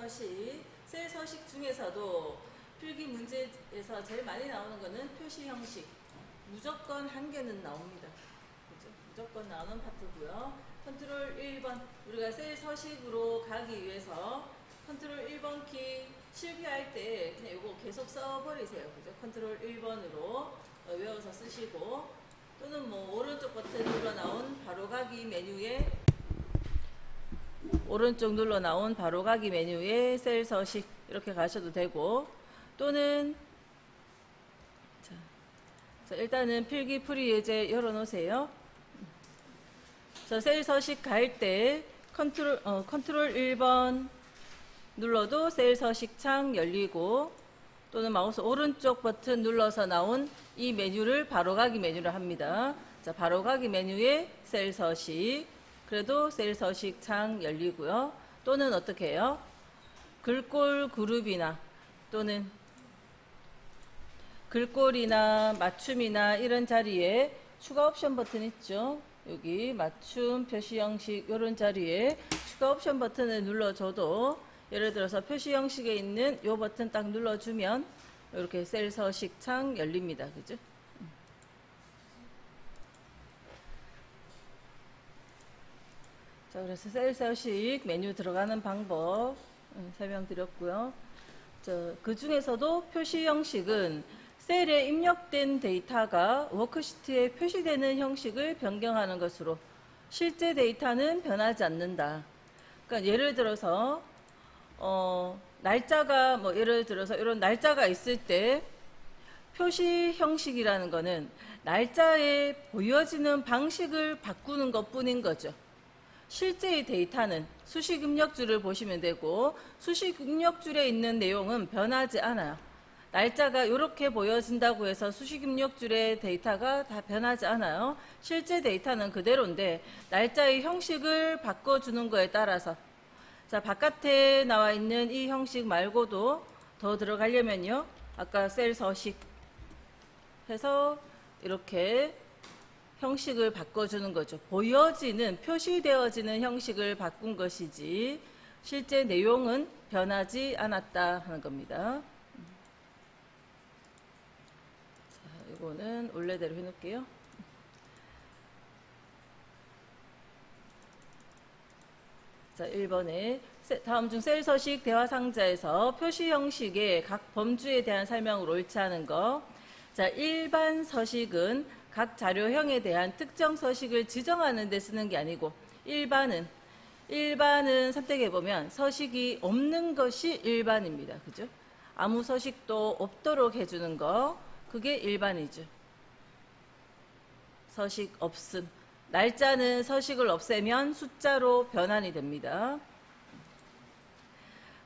서식. 셀 서식 중에서도 필기 문제에서 제일 많이 나오는 거는 표시 형식. 무조건 한 개는 나옵니다. 그죠? 무조건 나오는 파트고요. 컨트롤 1번. 우리가 셀 서식으로 가기 위해서 컨트롤 1번 키 실기할 때 그냥 이거 계속 써버리세요. 그죠? 컨트롤 1번으로 외워서 쓰시고, 또는 뭐 오른쪽 버튼 눌러 나온 바로가기 메뉴에 오른쪽 눌러 나온 바로가기 메뉴에 셀 서식 이렇게 가셔도 되고, 또는 자, 일단은 필기풀이 예제 열어놓으세요. 셀 서식 갈 때 컨트롤 1번 눌러도 셀 서식 창 열리고, 또는 마우스 오른쪽 버튼 눌러서 나온 이 메뉴를 바로가기 메뉴를 합니다. 자, 바로가기 메뉴에 셀 서식, 그래도 셀 서식 창 열리고요. 또는 어떻게 해요? 글꼴 그룹이나 또는 글꼴이나 맞춤이나 이런 자리에 추가 옵션 버튼 있죠. 여기 맞춤, 표시 형식 이런 자리에 추가 옵션 버튼을 눌러줘도, 예를 들어서 표시 형식에 있는 이 버튼 딱 눌러주면 이렇게 셀 서식 창 열립니다. 그죠? 자, 그래서 셀 서식 메뉴 들어가는 방법 설명드렸고요. 그 중에서도 표시 형식은 셀에 입력된 데이터가 워크시트에 표시되는 형식을 변경하는 것으로 실제 데이터는 변하지 않는다. 그러니까 예를 들어서 날짜가 뭐 예를 들어서 이런 날짜가 있을 때 표시 형식이라는 거는 날짜에 보여지는 방식을 바꾸는 것 뿐인 거죠. 실제의 데이터는 수식 입력줄을 보시면 되고, 수식 입력줄에 있는 내용은 변하지 않아요. 날짜가 이렇게 보여진다고 해서 수식 입력줄의 데이터가 다 변하지 않아요. 실제 데이터는 그대로인데 날짜의 형식을 바꿔주는 거에 따라서, 자, 바깥에 나와 있는 이 형식 말고도 더 들어가려면요, 아까 셀 서식 해서 이렇게 형식을 바꿔주는 거죠. 보여지는, 표시되어지는 형식을 바꾼 것이지 실제 내용은 변하지 않았다 하는 겁니다. 자, 이거는 원래대로 해놓을게요. 자, 1번에 다음 중 셀 서식 대화 상자에서 표시 형식의 각 범주에 대한 설명을 옳지 않은 거. 자, 일반 서식은 각 자료형에 대한 특정 서식을 지정하는 데 쓰는 게 아니고, 일반은 선택해보면 서식이 없는 것이 일반입니다. 그죠? 아무 서식도 없도록 해주는 거, 그게 일반이죠. 서식 없음. 날짜는 서식을 없애면 숫자로 변환이 됩니다.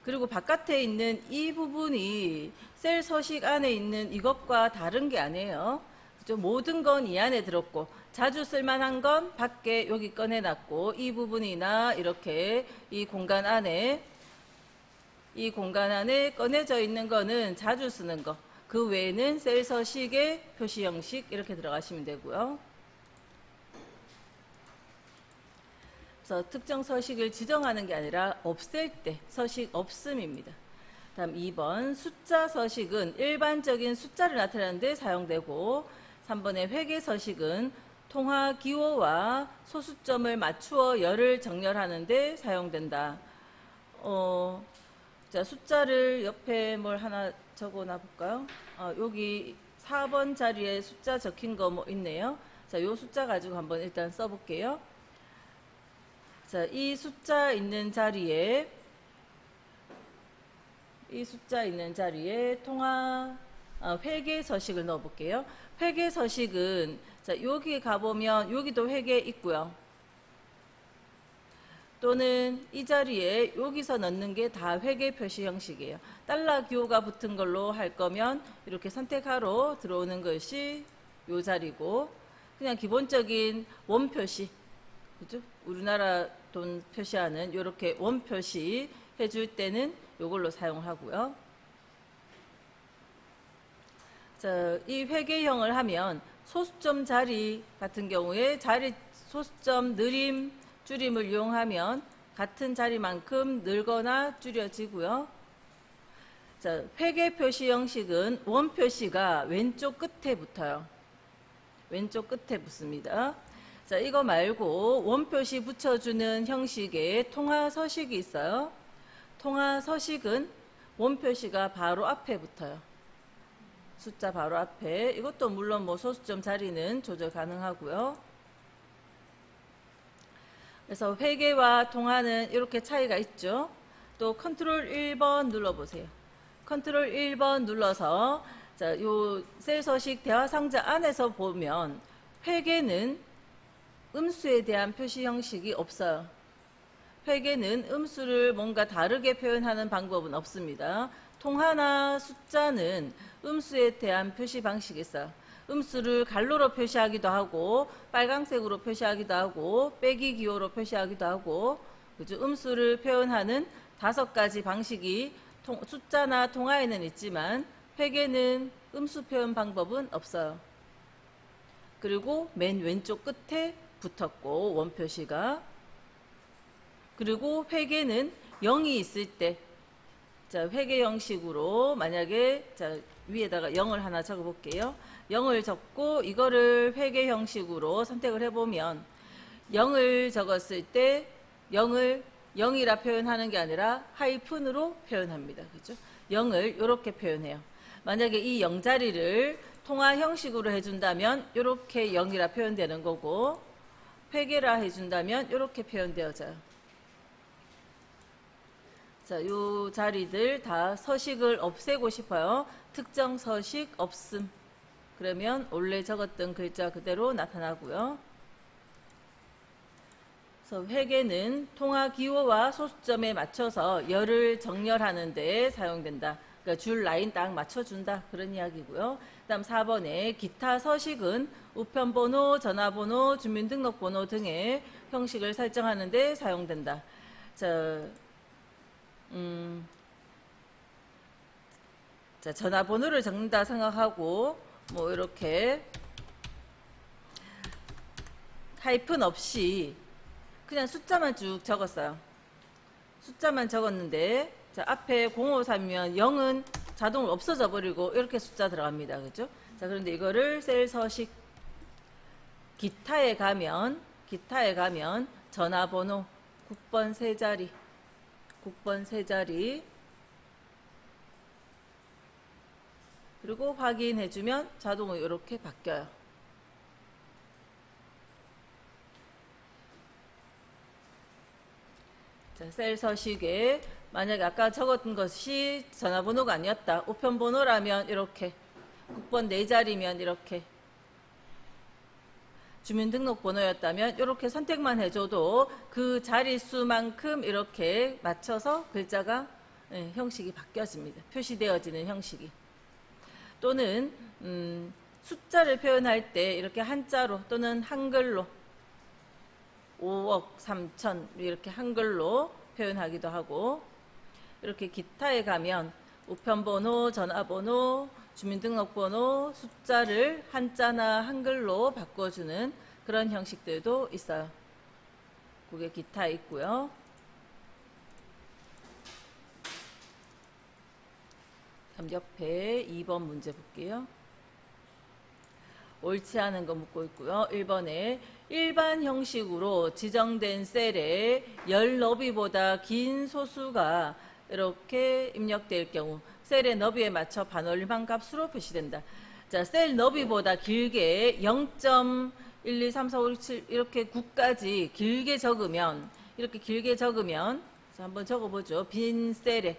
그리고 바깥에 있는 이 부분이 셀 서식 안에 있는 이것과 다른 게 아니에요. 그죠? 모든 건 이 안에 들었고, 자주 쓸만한 건 밖에 여기 꺼내놨고, 이 부분이나 이렇게 이 공간 안에 꺼내져 있는 거는 자주 쓰는 거, 그 외에는 셀 서식의 표시 형식 이렇게 들어가시면 되고요. 그래서 특정 서식을 지정하는 게 아니라 없앨 때 서식 없음입니다. 다음 2번 숫자 서식은 일반적인 숫자를 나타내는 데 사용되고, 3번의 회계 서식은 통화 기호와 소수점을 맞추어 열을 정렬하는 데 사용된다. 자, 숫자를 옆에 뭘 하나 적어놔 볼까요? 여기 4번 자리에 숫자 적힌 거 뭐 있네요. 자, 요 숫자 가지고 한번 일단 써볼게요. 자, 이 숫자 있는 자리에 통화 회계 서식을 넣어 볼게요. 회계 서식은, 자, 여기 가보면 여기도 회계 있고요. 또는 이 자리에 여기서 넣는 게 다 회계 표시 형식이에요. 달러 기호가 붙은 걸로 할 거면 이렇게 선택하러 들어오는 것이 요 자리고, 그냥 기본적인 원 표시, 그죠? 우리나라 돈 표시하는 이렇게 원 표시 해줄 때는 이걸로 사용하고요. 자, 이 회계형을 하면 소수점 자리 같은 경우에 소수점 느림, 줄임을 이용하면 같은 자리만큼 늘거나 줄여지고요. 자, 회계 표시 형식은 원 표시가 왼쪽 끝에 붙어요. 왼쪽 끝에 붙습니다. 자, 이거 말고 원 표시 붙여주는 형식의 통화 서식이 있어요. 통화 서식은 원 표시가 바로 앞에 붙어요. 숫자 바로 앞에. 이것도 물론 뭐 소수점 자리는 조절 가능하고요. 그래서 회계와 통화는 이렇게 차이가 있죠. 또 컨트롤 1번 눌러보세요. 컨트롤 1번 눌러서 자, 요 셀 서식 대화 상자 안에서 보면 회계는 음수에 대한 표시 형식이 없어요. 회계는 음수를 뭔가 다르게 표현하는 방법은 없습니다. 통화나 숫자는 음수에 대한 표시 방식이 있어요. 음수를 갈로로 표시하기도 하고 빨강색으로 표시하기도 하고 빼기 기호로 표시하기도 하고 그죠? 음수를 표현하는 5가지 방식이 숫자나 통화에는 있지만 회계는 음수 표현 방법은 없어요. 그리고 맨 왼쪽 끝에 붙었고 원 표시가 그리고 회계는 0이 있을 때 자, 회계 형식으로 만약에 자, 위에다가 0을 하나 적어 볼게요. 0을 적고 이거를 회계 형식으로 선택을 해보면 0을 적었을 때 0을 0이라 표현하는 게 아니라 하이픈으로 표현합니다. 그죠? 0을 이렇게 표현해요. 만약에 이 0자리를 통화 형식으로 해준다면 이렇게 0이라 표현되는 거고 회계라 해준다면 이렇게 표현되어져요. 자, 요 자리들 다 서식을 없애고 싶어요. 특정 서식 없음. 그러면 원래 적었던 글자 그대로 나타나고요. 그래서 회계는 통화 기호와 소수점에 맞춰서 열을 정렬하는 데 사용된다. 그러니까 줄 라인 딱 맞춰준다. 그런 이야기고요. 그 다음 4번에 기타 서식은 우편번호, 전화번호, 주민등록번호 등의 형식을 설정하는 데 사용된다. 자, 자, 전화번호를 적는다 생각하고 뭐 이렇게 하이픈 없이 그냥 숫자만 쭉 적었어요. 숫자만 적었는데 자, 앞에 053이면 0은 자동으로 없어져 버리고 이렇게 숫자 들어갑니다. 그죠? 자, 그런데 이거를 셀 서식 기타에 가면 전화번호 국번 3자리 국번 3자리 그리고 확인해주면 자동으로 이렇게 바뀌어요. 자, 셀 서식에 만약에 아까 적었던 것이 전화번호가 아니었다. 우편번호라면 이렇게 국번 4자리면 이렇게 주민등록번호였다면 이렇게 선택만 해줘도 그 자릿수만큼 이렇게 맞춰서 글자가 형식이 바뀌어집니다. 표시되어지는 형식이. 또는 숫자를 표현할 때 이렇게 한자로 또는 한글로 5억 3천 이렇게 한글로 표현하기도 하고 이렇게 기타에 가면 우편번호, 전화번호, 주민등록번호, 숫자를 한자나 한글로 바꿔주는 그런 형식들도 있어요. 그게 기타에 있고요. 다음 옆에 2번 문제 볼게요. 옳지 않은 거 묻고 있고요. 1번에 일반 형식으로 지정된 셀에 열 너비보다 긴 소수가 이렇게 입력될 경우 셀의 너비에 맞춰 반올림한 값으로 표시된다. 자, 셀 너비보다 길게 0.1234567 이렇게 9까지 길게 적으면 이렇게 길게 적으면 자, 한번 적어보죠. 빈 셀에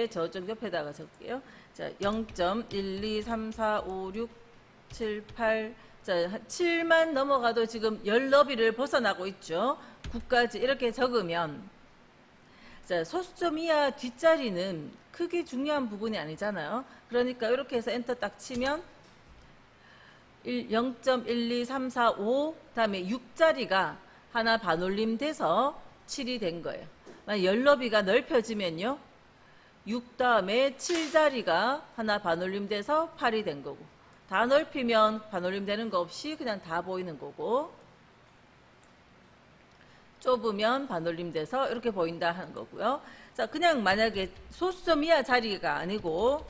저쪽 옆에다가 적을게요. 자, 0.1234567 자, 7만 넘어가도 지금 열 너비를 벗어나고 있죠. 9까지 이렇게 적으면 자, 소수점 이하 뒷자리는 크게 중요한 부분이 아니잖아요. 그러니까 이렇게 해서 엔터 딱 치면 0.12345 다음에 6자리가 하나 반올림 돼서 7이 된 거예요. 만약 열 너비가 넓혀지면요. 6 다음에 7자리가 하나 반올림 돼서 8이 된 거고 다 넓히면 반올림 되는 거 없이 그냥 다 보이는 거고 좁으면 반올림돼서 이렇게 보인다 하는 거고요. 자, 그냥 만약에 소수점 이하 자리가 아니고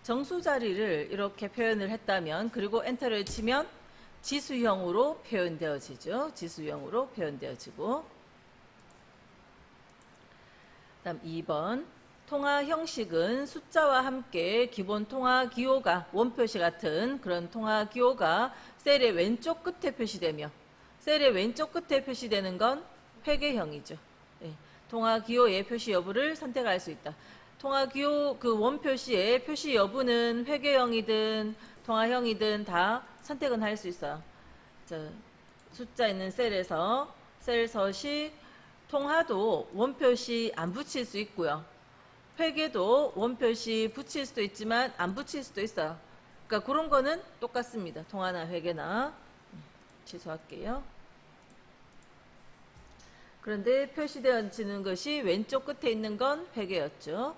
정수 자리를 이렇게 표현을 했다면, 그리고 엔터를 치면 지수형으로 표현되어지죠. 지수형으로 표현되어지고. 다음 2번. 통화 형식은 숫자와 함께 기본 통화 기호가, 원표시 같은 그런 통화 기호가 셀의 왼쪽 끝에 표시되며, 셀의 왼쪽 끝에 표시되는 건 회계형이죠. 네. 통화 기호의 표시 여부를 선택할 수 있다. 통화 기호 그 원표시의 표시 여부는 회계형이든 통화형이든 다 선택은 할 수 있어요. 자, 숫자 있는 셀에서 셀 서식, 통화도 원표시 안 붙일 수 있고요. 회계도 원표시 붙일 수도 있지만 안 붙일 수도 있어요. 그러니까 그런 거는 똑같습니다. 통화나 회계나. 취소할게요. 그런데 표시되어지는 것이 왼쪽 끝에 있는 건 회계였죠.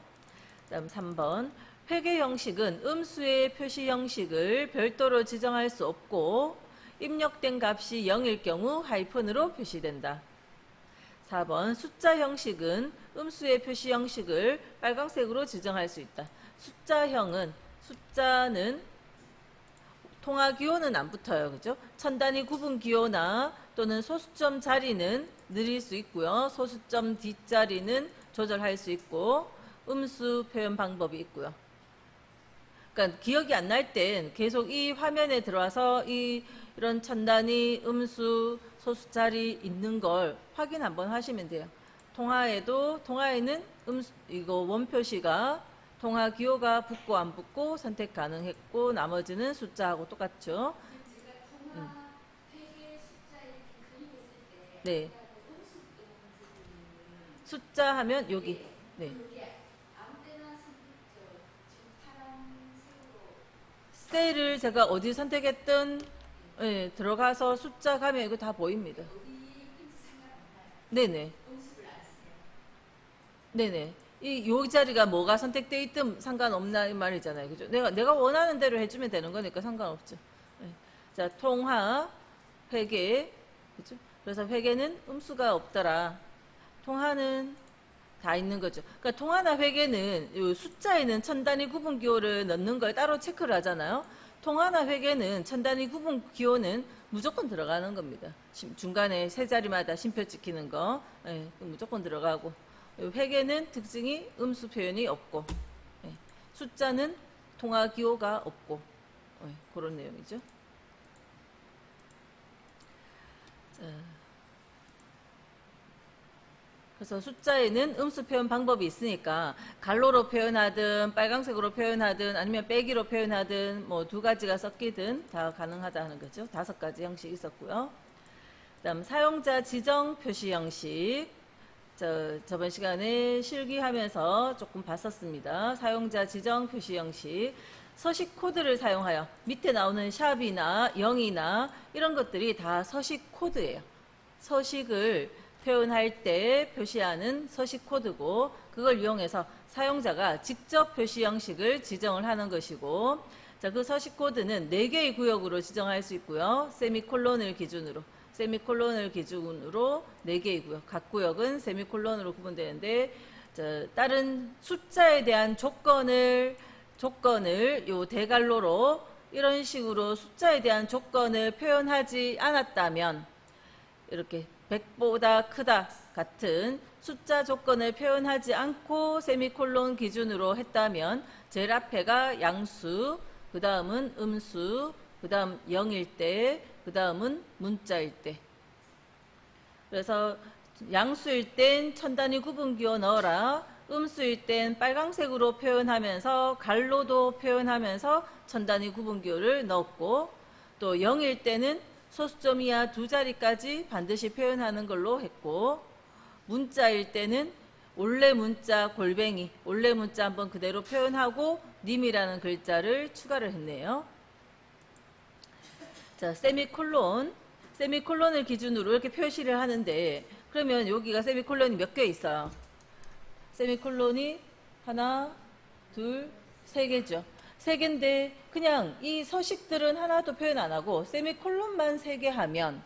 다음 3번. 회계 형식은 음수의 표시 형식을 별도로 지정할 수 없고 입력된 값이 0일 경우 하이픈으로 표시된다. 4번. 숫자 형식은 음수의 표시 형식을 빨간색으로 지정할 수 있다. 숫자는 통화 기호는 안 붙어요. 그죠? 천 단위 구분 기호나 또는 소수점 자리는 늘릴 수 있고요. 소수점 뒷자리는 조절할 수 있고, 음수 표현 방법이 있고요. 그러니까 기억이 안 날 땐 계속 이 화면에 들어와서 이런 천 단위 음수 소수 자리 있는 걸 확인 한번 하시면 돼요. 통화에는 이거 원표시가 통화 기호가 붙고 안 붙고 선택 가능했고, 나머지는 숫자하고 똑같죠. 네. 숫자 하면 여기. 네. 셀을 제가 어디 선택했든 네, 들어가서 숫자 가면 이거 다 보입니다. 네네. 네네. 요 자리가 뭐가 선택돼 있든 상관없나 이 말이잖아요. 그죠? 내가 원하는 대로 해주면 되는 거니까 상관없죠. 네. 자, 통화, 회계. 그죠? 그래서 회계는 음수가 없더라. 통화는 다 있는 거죠. 그러니까 통화나 회계는 요 숫자에는 천 단위 구분 기호를 넣는 걸 따로 체크를 하잖아요. 통화나 회계는 천 단위 구분 기호는 무조건 들어가는 겁니다. 중간에 세 자리마다 심표 찍히는 거 네, 무조건 들어가고, 회계는 특징이 음수 표현이 없고, 네, 숫자는 통화 기호가 없고, 네, 그런 내용이죠. 자. 그래서 숫자에는 음수 표현 방법이 있으니까 갈로로 표현하든 빨강색으로 표현하든 아니면 빼기로 표현하든 뭐 두 가지가 섞이든 다 가능하다는 거죠. 5가지 형식이 있었고요. 그다음 사용자 지정 표시 형식. 저번 시간에 실기하면서 조금 봤었습니다. 사용자 지정 표시 형식. 서식 코드를 사용하여 밑에 나오는 샵이나 0이나 이런 것들이 다 서식 코드예요. 서식을 표현할 때 표시하는 서식 코드고, 그걸 이용해서 사용자가 직접 표시 형식을 지정을 하는 것이고, 자, 그 서식 코드는 4개의 구역으로 지정할 수 있고요. 세미콜론을 기준으로 4개의 구역, 각 구역은 세미콜론으로 구분되는데, 자, 다른 숫자에 대한 조건을 요 대갈로로 이런 식으로 숫자에 대한 조건을 표현하지 않았다면, 이렇게 100보다 크다 같은 숫자 조건을 표현하지 않고 세미콜론 기준으로 했다면 제일 앞에가 양수, 그 다음은 음수, 그 다음 0일 때, 그 다음은 문자일 때. 그래서 양수일 땐 천 단위 구분 기호 넣어라. 음수일 땐 빨강색으로 표현하면서 갈로도 표현하면서 천 단위 구분 기호를 넣었고, 또 0일 때는 소수점 이하 2자리까지 반드시 표현하는 걸로 했고, 문자일 때는 올레 문자 골뱅이, 올레 문자 한번 그대로 표현하고 님이라는 글자를 추가를 했네요. 자, 세미콜론을 기준으로 이렇게 표시를 하는데, 그러면 여기가 세미콜론이 몇 개 있어요? 세미콜론이 하나, 둘, 세 개죠. 3개인데 그냥 이 서식들은 하나도 표현 안 하고 세미콜론만 3개 하면,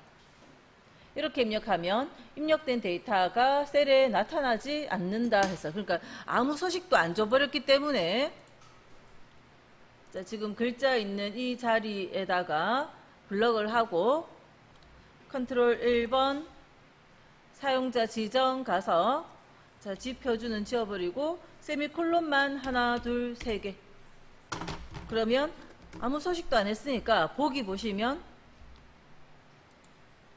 이렇게 입력하면 입력된 데이터가 셀에 나타나지 않는다 해서, 그러니까 아무 서식도 안 줘버렸기 때문에, 자, 지금 글자 있는 이 자리에다가 블럭을 하고 컨트롤 1번 사용자 지정 가서, 자, 지표주는 지워버리고 세미콜론만 하나, 둘, 3개. 그러면 아무 서식도 안 했으니까 보기 보시면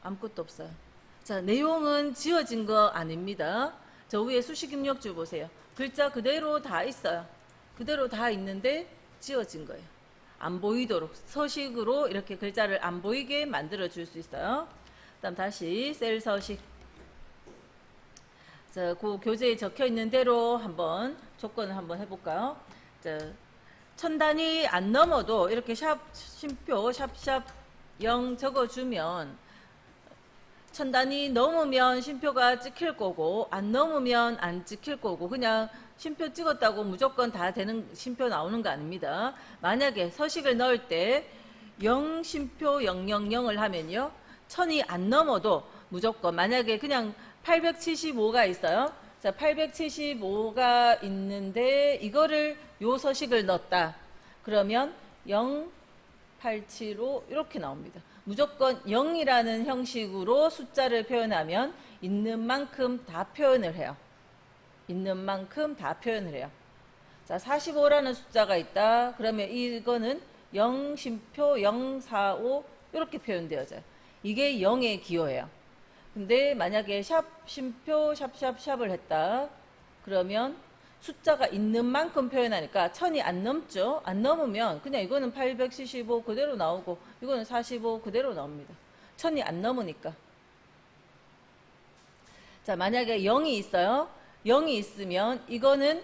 아무것도 없어요. 자, 내용은 지워진 거 아닙니다. 저 위에 수식 입력줄 보세요. 글자 그대로 다 있어요. 그대로 다 있는데 지워진 거예요. 안 보이도록 서식으로 이렇게 글자를 안 보이게 만들어 줄 수 있어요. 그다음 다시 셀 서식. 자, 그 교재에 적혀 있는 대로 한번 조건을 한번 해볼까요? 자, 1000단위 안 넘어도 이렇게 샵 쉼표 샵샵 0 적어주면 1000단위 넘으면 쉼표가 찍힐 거고, 안 넘으면 안 찍힐 거고, 그냥 쉼표 찍었다고 무조건 다 되는 쉼표 나오는 거 아닙니다. 만약에 서식을 넣을 때 0 쉼표 000을 하면요, 1000이 안 넘어도 무조건, 만약에 그냥 875가 있어요. 자, 875가 있는데 이거를 요 서식을 넣었다. 그러면 0875 이렇게 나옵니다. 무조건 0이라는 형식으로 숫자를 표현하면 있는 만큼 다 표현을 해요. 있는 만큼 다 표현을 해요. 자, 45라는 숫자가 있다. 그러면 이거는 0 쉼표 045 이렇게 표현되어져요. 이게 0의 기호예요. 근데 만약에 샵 쉼표 샵샵샵을 했다. 그러면 숫자가 있는 만큼 표현하니까 1000이 안 넘죠. 안 넘으면 그냥 이거는 875 그대로 나오고 이거는 45 그대로 나옵니다. 1000이 안 넘으니까. 자, 만약에 0이 있어요. 0이 있으면 이거는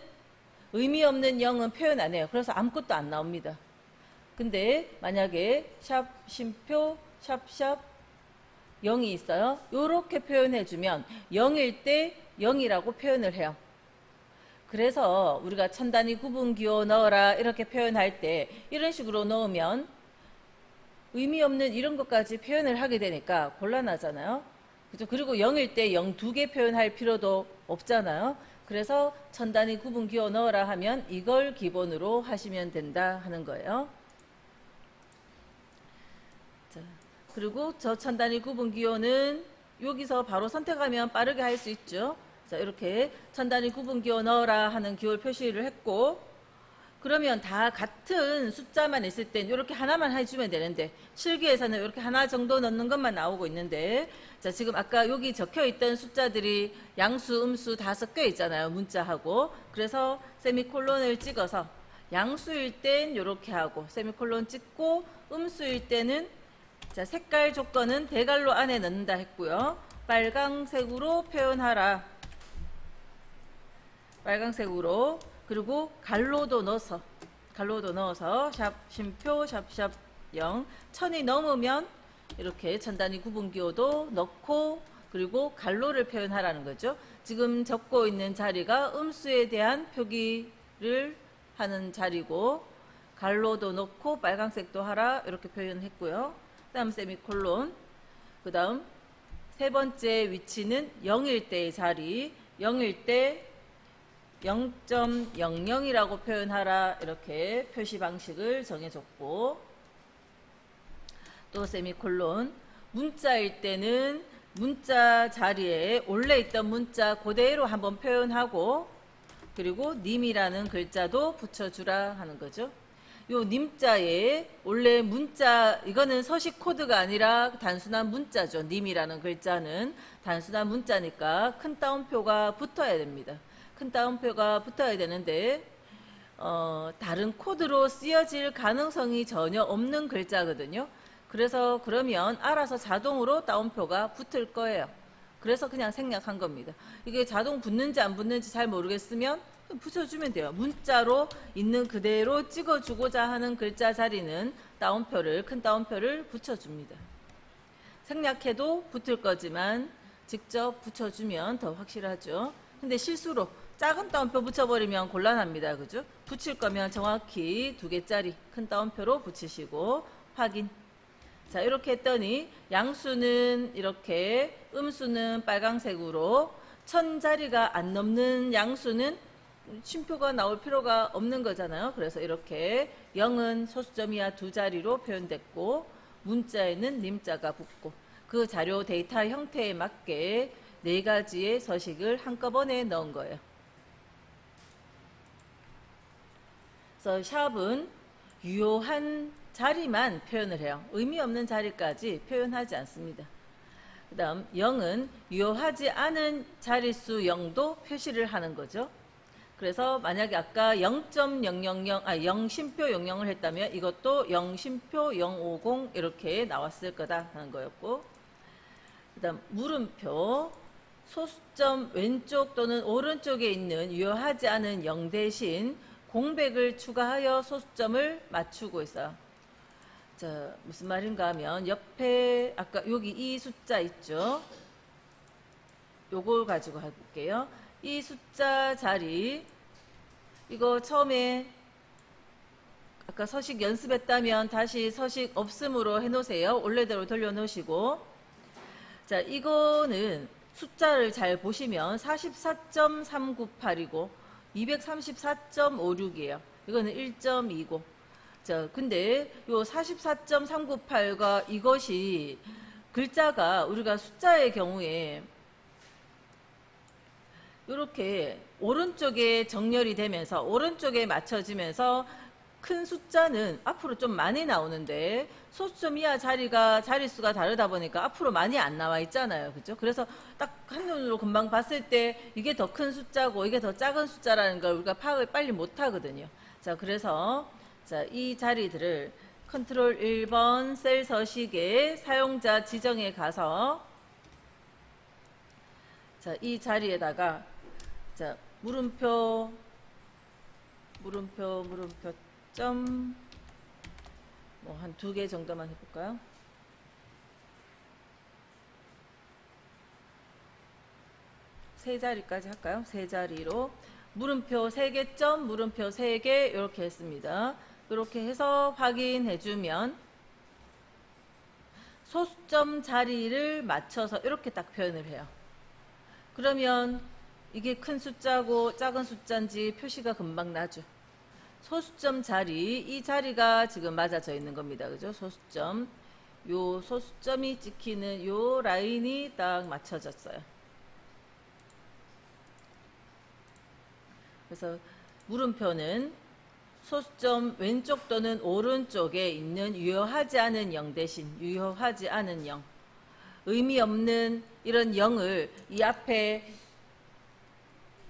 의미 없는 0은 표현 안 해요. 그래서 아무것도 안 나옵니다. 근데 만약에 샵 쉼표 샵샵 0이 있어요. 요렇게 표현해주면 0일 때 0이라고 표현을 해요. 그래서 우리가 1000단위 구분기호 넣어라 이렇게 표현할 때 이런 식으로 넣으면 의미 없는 이런 것까지 표현을 하게 되니까 곤란하잖아요. 그죠? 그리고 0일 때 0 2개 표현할 필요도 없잖아요. 그래서 1000단위 구분기호 넣어라 하면 이걸 기본으로 하시면 된다 하는 거예요. 자, 그리고 저 1000단위 구분기호는 여기서 바로 선택하면 빠르게 할 수 있죠. 자, 이렇게 1000단위 구분기호 넣어라 하는 기호를 표시를 했고, 그러면 다 같은 숫자만 있을 땐 이렇게 하나만 해주면 되는데, 실기에서는 이렇게 하나 정도 넣는 것만 나오고 있는데, 자, 지금 아까 여기 적혀 있던 숫자들이 양수, 음수 다 섞여 있잖아요. 문자하고. 그래서 세미콜론을 찍어서 양수일 땐 이렇게 하고, 세미콜론 찍고, 음수일 때는, 자, 색깔 조건은 대괄호 안에 넣는다 했고요. 빨강색으로 표현하라. 빨강색으로. 그리고 갈로도 넣어서 샵 쉼표 샵샵 0 1000이 넘으면 이렇게 1000단위 구분기호도 넣고, 그리고 갈로를 표현하라는 거죠. 지금 적고 있는 자리가 음수에 대한 표기를 하는 자리고, 갈로도 넣고 빨강색도 하라 이렇게 표현했고요. 그 다음 세미콜론. 그 다음 세 번째 위치는 0일 때의 자리. 0일 때 0.00이라고 표현하라 이렇게 표시 방식을 정해줬고, 또 세미콜론. 문자일 때는 문자 자리에 원래 있던 문자 그대로 한번 표현하고, 그리고 님이라는 글자도 붙여주라 하는 거죠. 요 님자에 원래 문자, 이거는 서식 코드가 아니라 단순한 문자죠. 님이라는 글자는 단순한 문자니까 큰 따옴표가 붙어야 됩니다. 큰 따옴표가 붙어야 되는데 다른 코드로 쓰여질 가능성이 전혀 없는 글자거든요. 그래서 그러면 알아서 자동으로 따옴표가 붙을 거예요. 그래서 그냥 생략한 겁니다. 이게 자동 붙는지 안 붙는지 잘 모르겠으면 붙여주면 돼요. 문자로 있는 그대로 찍어주고자 하는 글자 자리는 따옴표를, 큰 따옴표를 붙여줍니다. 생략해도 붙을 거지만 직접 붙여주면 더 확실하죠. 근데 실수로 작은 따옴표 붙여버리면 곤란합니다. 그죠? 붙일 거면 정확히 2개짜리 큰 따옴표로 붙이시고 확인. 자, 이렇게 했더니 양수는 이렇게, 음수는 빨강색으로, 천 자리가 안 넘는 양수는 쉼표가 나올 필요가 없는 거잖아요. 그래서 이렇게 0은 소수점 이하 2자리로 표현됐고, 문자에는 님자가 붙고, 그 자료 데이터 형태에 맞게 4가지의 서식을 한꺼번에 넣은 거예요. 그래서 샵은 유효한 자리만 표현을 해요. 의미 없는 자리까지 표현하지 않습니다. 그 다음 0은 유효하지 않은 자릿수 0도 표시를 하는 거죠. 그래서 만약에 아까 0.000, 0 쉼표 00을 했다면 이것도 0 쉼표 050 이렇게 나왔을 거다 하는 거였고, 그 다음 물음표, 소수점 왼쪽 또는 오른쪽에 있는 유효하지 않은 0 대신 공백을 추가하여 소수점을 맞추고 있어요. 자, 무슨 말인가 하면 옆에 아까 여기 이 숫자 있죠? 요걸 가지고 해볼게요. 이 숫자 자리, 이거 처음에 아까 서식 연습했다면 다시 서식 없음으로 해놓으세요. 원래대로 돌려놓으시고. 자, 이거는 숫자를 잘 보시면 44.398이고 234.56이에요. 이거는 1.20. 자, 근데 요 44.398과 이것이 글자가 우리가 숫자의 경우에 이렇게 오른쪽에 정렬이 되면서 오른쪽에 맞춰지면서 큰 숫자는 앞으로 좀 많이 나오는데 소수점 이하 자리가 자릿수가 다르다 보니까 앞으로 많이 안 나와 있잖아요. 그죠? 그래서 딱 한눈으로 금방 봤을 때 이게 더 큰 숫자고 이게 더 작은 숫자라는 걸 우리가 파악을 빨리 못 하거든요. 자, 그래서 자, 이 자리들을 컨트롤 1번 셀 서식에 사용자 지정에 가서 자, 이 자리에다가 자, 물음표 점 뭐 한 2개 정도만 해볼까요? 세 자리까지 할까요? 세 자리로 물음표 3개 점, 물음표 3개 이렇게 했습니다. 이렇게 해서 확인해주면 소수점 자리를 맞춰서 이렇게 딱 표현을 해요. 그러면 이게 큰 숫자고 작은 숫자인지 표시가 금방 나죠. 소수점 자리, 이 자리가 지금 맞아져 있는 겁니다. 그죠? 소수점. 요 소수점이 찍히는 요 라인이 딱 맞춰졌어요. 그래서 물음표는 소수점 왼쪽 또는 오른쪽에 있는 유효하지 않은 0 대신 유효하지 않은 0. 의미 없는 이런 0을 이 앞에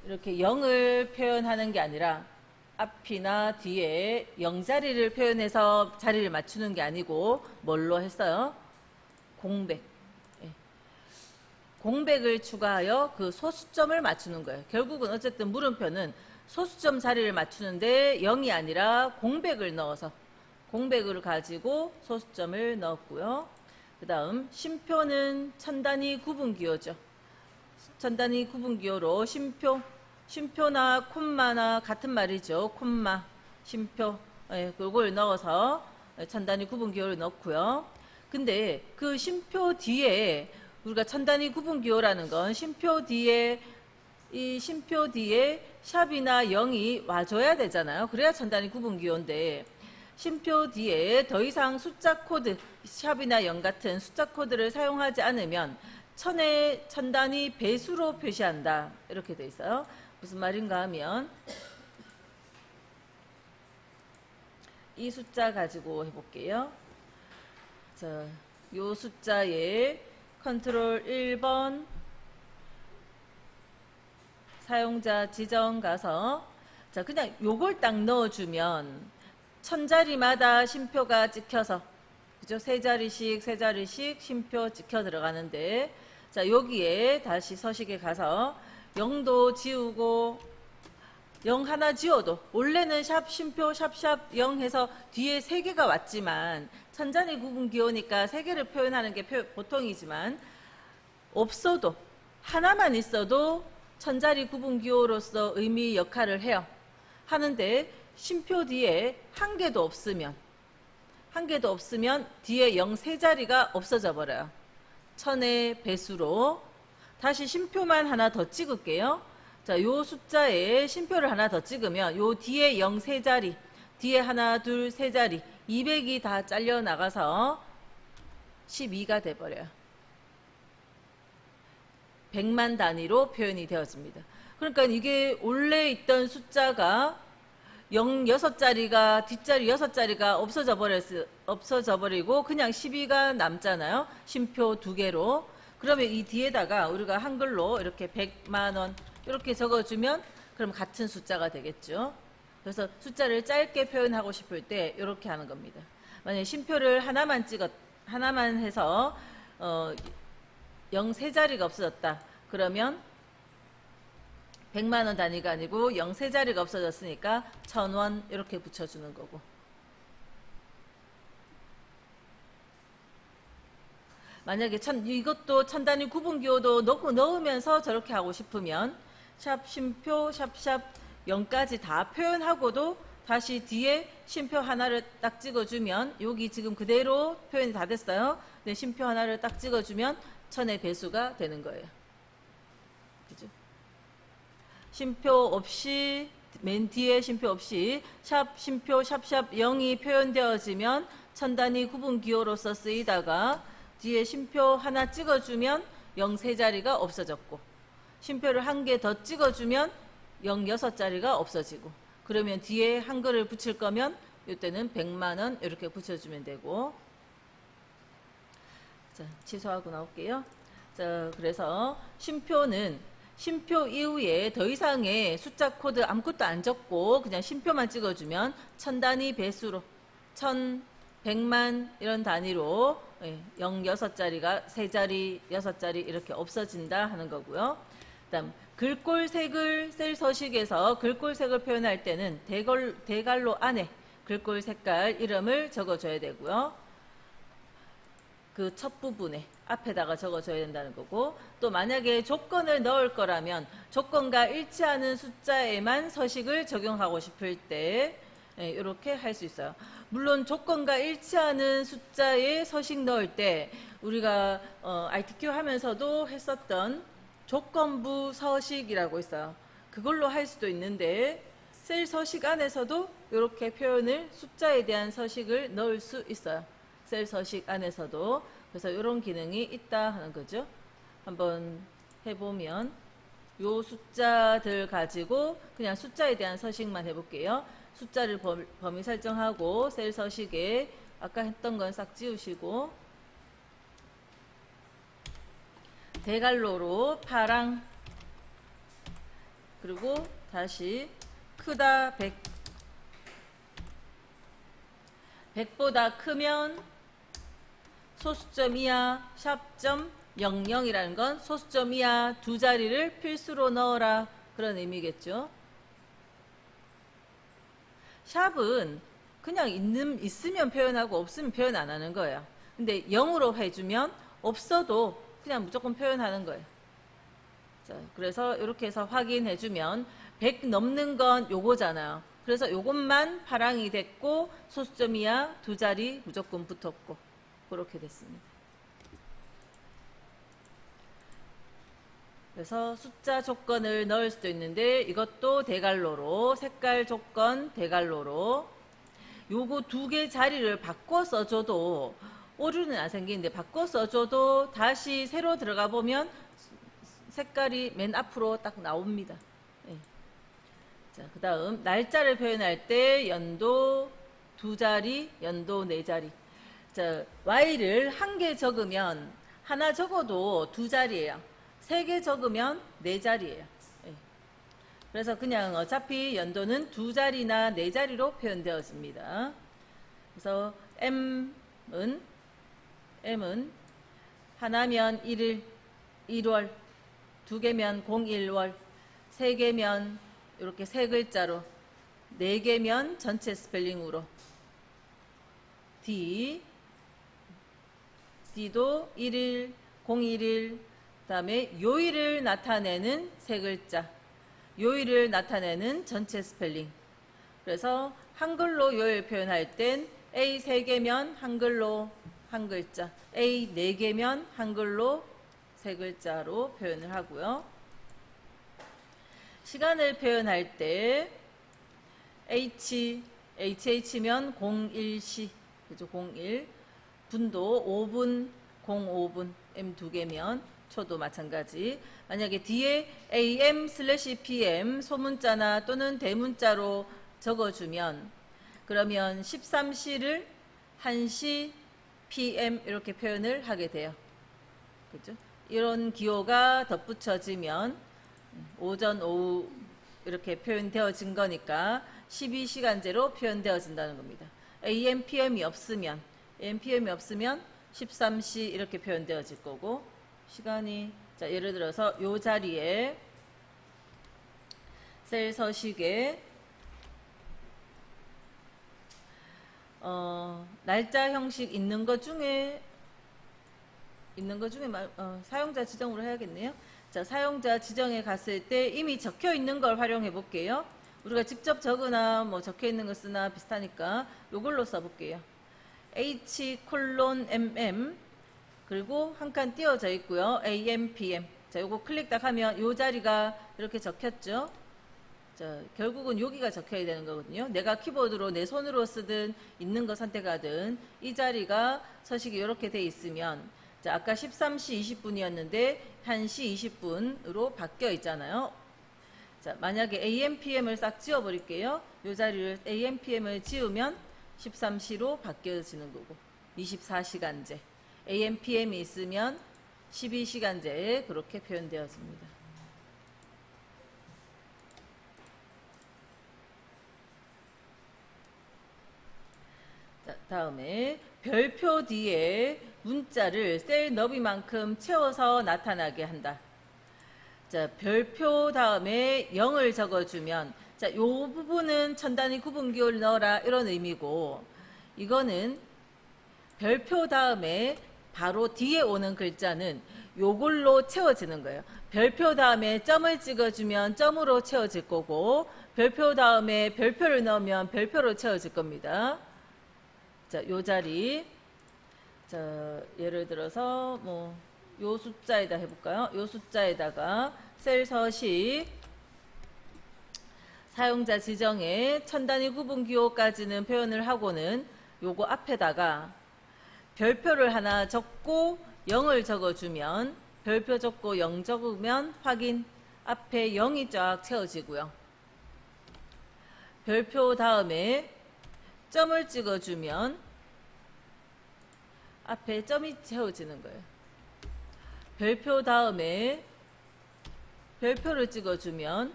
이렇게 0을 표현하는 게 아니라 앞이나 뒤에 0자리를 표현해서 자리를 맞추는 게 아니고 뭘로 했어요? 공백. 예. 공백을 추가하여 그 소수점을 맞추는 거예요. 결국은 어쨌든 물음표는 소수점 자리를 맞추는데 0이 아니라 공백을 넣어서 공백을 가지고 소수점을 넣었고요. 그 다음 쉼표는 천단위 구분기호죠. 천단위 구분기호로 쉼표나 콤마나 같은 말이죠. 콤마, 쉼표, 예, 그걸 넣어서 천단위 구분기호를 넣고요. 근데 그 쉼표 뒤에 우리가 천단위 구분기호라는 건 쉼표 뒤에 이 쉼표 뒤에 샵이나 0이 와줘야 되잖아요. 그래야 천단위 구분기호인데 쉼표 뒤에 더 이상 숫자 코드, 샵이나 0 같은 숫자 코드를 사용하지 않으면 천단위 배수로 표시한다. 이렇게 돼 있어요. 무슨 말인가 하면 이 숫자 가지고 해볼게요. 자, 요 숫자에 컨트롤 1번 사용자 지정 가서 자, 그냥 요걸 딱 넣어주면 천자리마다 쉼표가 찍혀서 그죠? 세 자리씩 쉼표 찍혀 들어가는데 자, 여기에 다시 서식에 가서 0도 지우고 0 하나 지워도 원래는 샵 쉼표 샵샵 0 해서 뒤에 3개가 왔지만 천단위 구분기호니까 3개를 표현하는 게 보통이지만 없어도 하나만 있어도 천자리 구분기호로서 의미 역할을 해요. 하는데 쉼표 뒤에 한 개도 없으면 뒤에 0 세 자리가 없어져 버려요. 천의 배수로 다시 쉼표만 하나 더 찍을게요. 자, 요 숫자에 쉼표를 하나 더 찍으면 요 뒤에 0 세 자리, 뒤에 하나, 둘, 세 자리 200이 다 잘려 나가서 12가 돼 버려요. 100만 단위로 표현이 되어집니다. 그러니까 이게 원래 있던 숫자가 0 6자리가 뒷자리 6자리가 없어져 버리고 그냥 12가 남잖아요. 쉼표 2개로. 그러면 이 뒤에다가 우리가 한글로 이렇게 100만 원 이렇게 적어주면 그럼 같은 숫자가 되겠죠. 그래서 숫자를 짧게 표현하고 싶을 때 이렇게 하는 겁니다. 만약에 쉼표를 하나만 해서 0 세 자리가 없어졌다. 그러면 100만 원 단위가 아니고 0 세 자리가 없어졌으니까 1000원 이렇게 붙여주는 거고. 만약에 이것도 천단위 구분기호도 넣으면서 저렇게 하고 싶으면 샵 쉼표 샵샵 0까지 다 표현하고도 다시 뒤에 쉼표 하나를 딱 찍어주면 여기 지금 그대로 표현이 다 됐어요. 네, 쉼표 하나를 딱 찍어주면 천의 배수가 되는 거예요. 그죠? 쉼표 없이 맨 뒤에 쉼표 없이 샵 쉼표 샵샵 0이 표현되어지면 천단위 구분기호로서 쓰이다가 뒤에 쉼표 하나 찍어주면 0 세 자리가 없어졌고 쉼표를 한 개 더 찍어주면 0 6자리가 없어지고 그러면 뒤에 한글을 붙일 거면 이때는 100만 원 이렇게 붙여주면 되고. 자, 취소하고 나올게요. 자, 그래서 쉼표는 쉼표 이후에 더 이상의 숫자 코드 아무것도 안 적고 그냥 쉼표만 찍어주면 천 단위 배수로 1000, 100만 이런 단위로 0 6자리가 3자리, 6자리 이렇게 없어진다 하는 거고요. 그다음 글꼴색을 셀 서식에서 글꼴색을 표현할 때는 대갈로 안에 글꼴 색깔 이름을 적어줘야 되고요. 그 첫 부분에 앞에다가 적어줘야 된다는 거고 또 만약에 조건을 넣을 거라면 조건과 일치하는 숫자에만 서식을 적용하고 싶을 때 이렇게 할 수 있어요. 물론 조건과 일치하는 숫자에 서식 넣을 때 우리가 RTQ 하면서도 했었던 조건부 서식이라고 있어요. 그걸로 할 수도 있는데 셀 서식 안에서도 이렇게 표현을 숫자에 대한 서식을 넣을 수 있어요. 셀 서식 안에서도. 그래서 이런 기능이 있다 하는 거죠. 한번 해보면 요 숫자들 가지고 그냥 숫자에 대한 서식만 해볼게요. 숫자를 범위 설정하고 셀 서식에 아까 했던 건 싹 지우시고 대갈로로 파랑 그리고 다시 크다 100 100보다 크면 소수점 이하 샵점 00이라는 건 소수점 이하 두 자리를 필수로 넣어라 그런 의미겠죠. 샵은 그냥 있으면 표현하고 없으면 표현 안 하는 거예요. 근데 0으로 해주면 없어도 그냥 무조건 표현하는 거예요. 자, 그래서 이렇게 해서 확인해주면 100 넘는 건 요거잖아요. 그래서 요것만 파랑이 됐고 소수점 이하 두 자리 무조건 붙었고 그렇게 됐습니다. 그래서 숫자 조건을 넣을 수도 있는데 이것도 대갈로로 색깔 조건 대갈로로 요거 두 개 자리를 바꿔 써줘도 오류는 안 생기는데 바꿔 써줘도 다시 새로 들어가 보면 색깔이 맨 앞으로 딱 나옵니다. 네. 자, 그 다음 날짜를 표현할 때 연도 두 자리, 연도 네 자리. 자, Y를 한 개 적으면 하나 적어도 두 자리예요. 세 개 적으면 네 자리예요. 네. 그래서 그냥 어차피 연도는 두 자리나 네 자리로 표현되어집니다. 그래서 M은 하나면 1일, 1월, 두 개면 01월, 세 개면 이렇게 세 글자로, 네 개면 전체 스펠링으로 D도 1일, 01일, 다음에 요일을 나타내는 세 글자, 요일을 나타내는 전체 스펠링. 그래서 한글로 요일 표현할 땐 A 3개면 한글로 한 글자, A 4개면 한글로 세 글자로 표현을 하고요. 시간을 표현할 때 HH면 01시, 그죠? 01. 분도 5분, 05분, M 2개면 초도 마찬가지. 만약에 뒤에 AM/PM 소문자나 또는 대문자로 적어주면 그러면 13시를 1시 PM 이렇게 표현을 하게 돼요. 그죠? 이런 기호가 덧붙여지면 오전, 오후 이렇게 표현되어진 거니까 12시간제로 표현되어진다는 겁니다. AM, PM이 없으면 13시 이렇게 표현되어질 거고, 시간이, 자, 예를 들어서 요 자리에 셀 서식에 날짜 형식 있는 것 중에 사용자 지정으로 해야겠네요. 자, 사용자 지정에 갔을 때 이미 적혀 있는 걸 활용해 볼게요. 우리가 직접 적으나 뭐 적혀 있는 거 쓰나 비슷하니까 요걸로 써볼게요. H:MM 그리고 한 칸 띄워져 있고요. AM, PM. 자, 요거 클릭 딱 하면 요 자리가 이렇게 적혔죠. 자, 결국은 여기가 적혀야 되는 거거든요. 내가 키보드로 내 손으로 쓰든 있는 거 선택하든 이 자리가 서식이 이렇게 돼 있으면, 자, 아까 13시 20분이었는데 1시 20분으로 바뀌어 있잖아요. 자, 만약에 AM, PM을 싹 지워 버릴게요. 이 자리를 AM, PM을 지우면 13시로 바뀌어지는 거고 24시간제. AM, PM이 있으면 12시간제 그렇게 표현되어집니다. 자, 다음에 별표 뒤에 문자를 셀 너비만큼 채워서 나타나게 한다. 자, 별표 다음에 0을 적어주면, 자, 요 부분은 천 단위 구분기호를 넣어라 이런 의미고, 이거는 별표 다음에 바로 뒤에 오는 글자는 요걸로 채워지는 거예요. 별표 다음에 점을 찍어주면 점으로 채워질 거고, 별표 다음에 별표를 넣으면 별표로 채워질 겁니다. 자, 요 자리. 자, 예를 들어서 뭐 요 숫자에다 해볼까요? 요 숫자에다가 셀 서식 사용자 지정에 천 단위 구분 기호까지는 표현을 하고는 요거 앞에다가 별표를 하나 적고 0을 적어주면, 별표 적고 0 적으면 확인, 앞에 0이 쫙 채워지고요. 별표 다음에 점을 찍어주면 앞에 점이 채워지는 거예요. 별표 다음에 별표를 찍어주면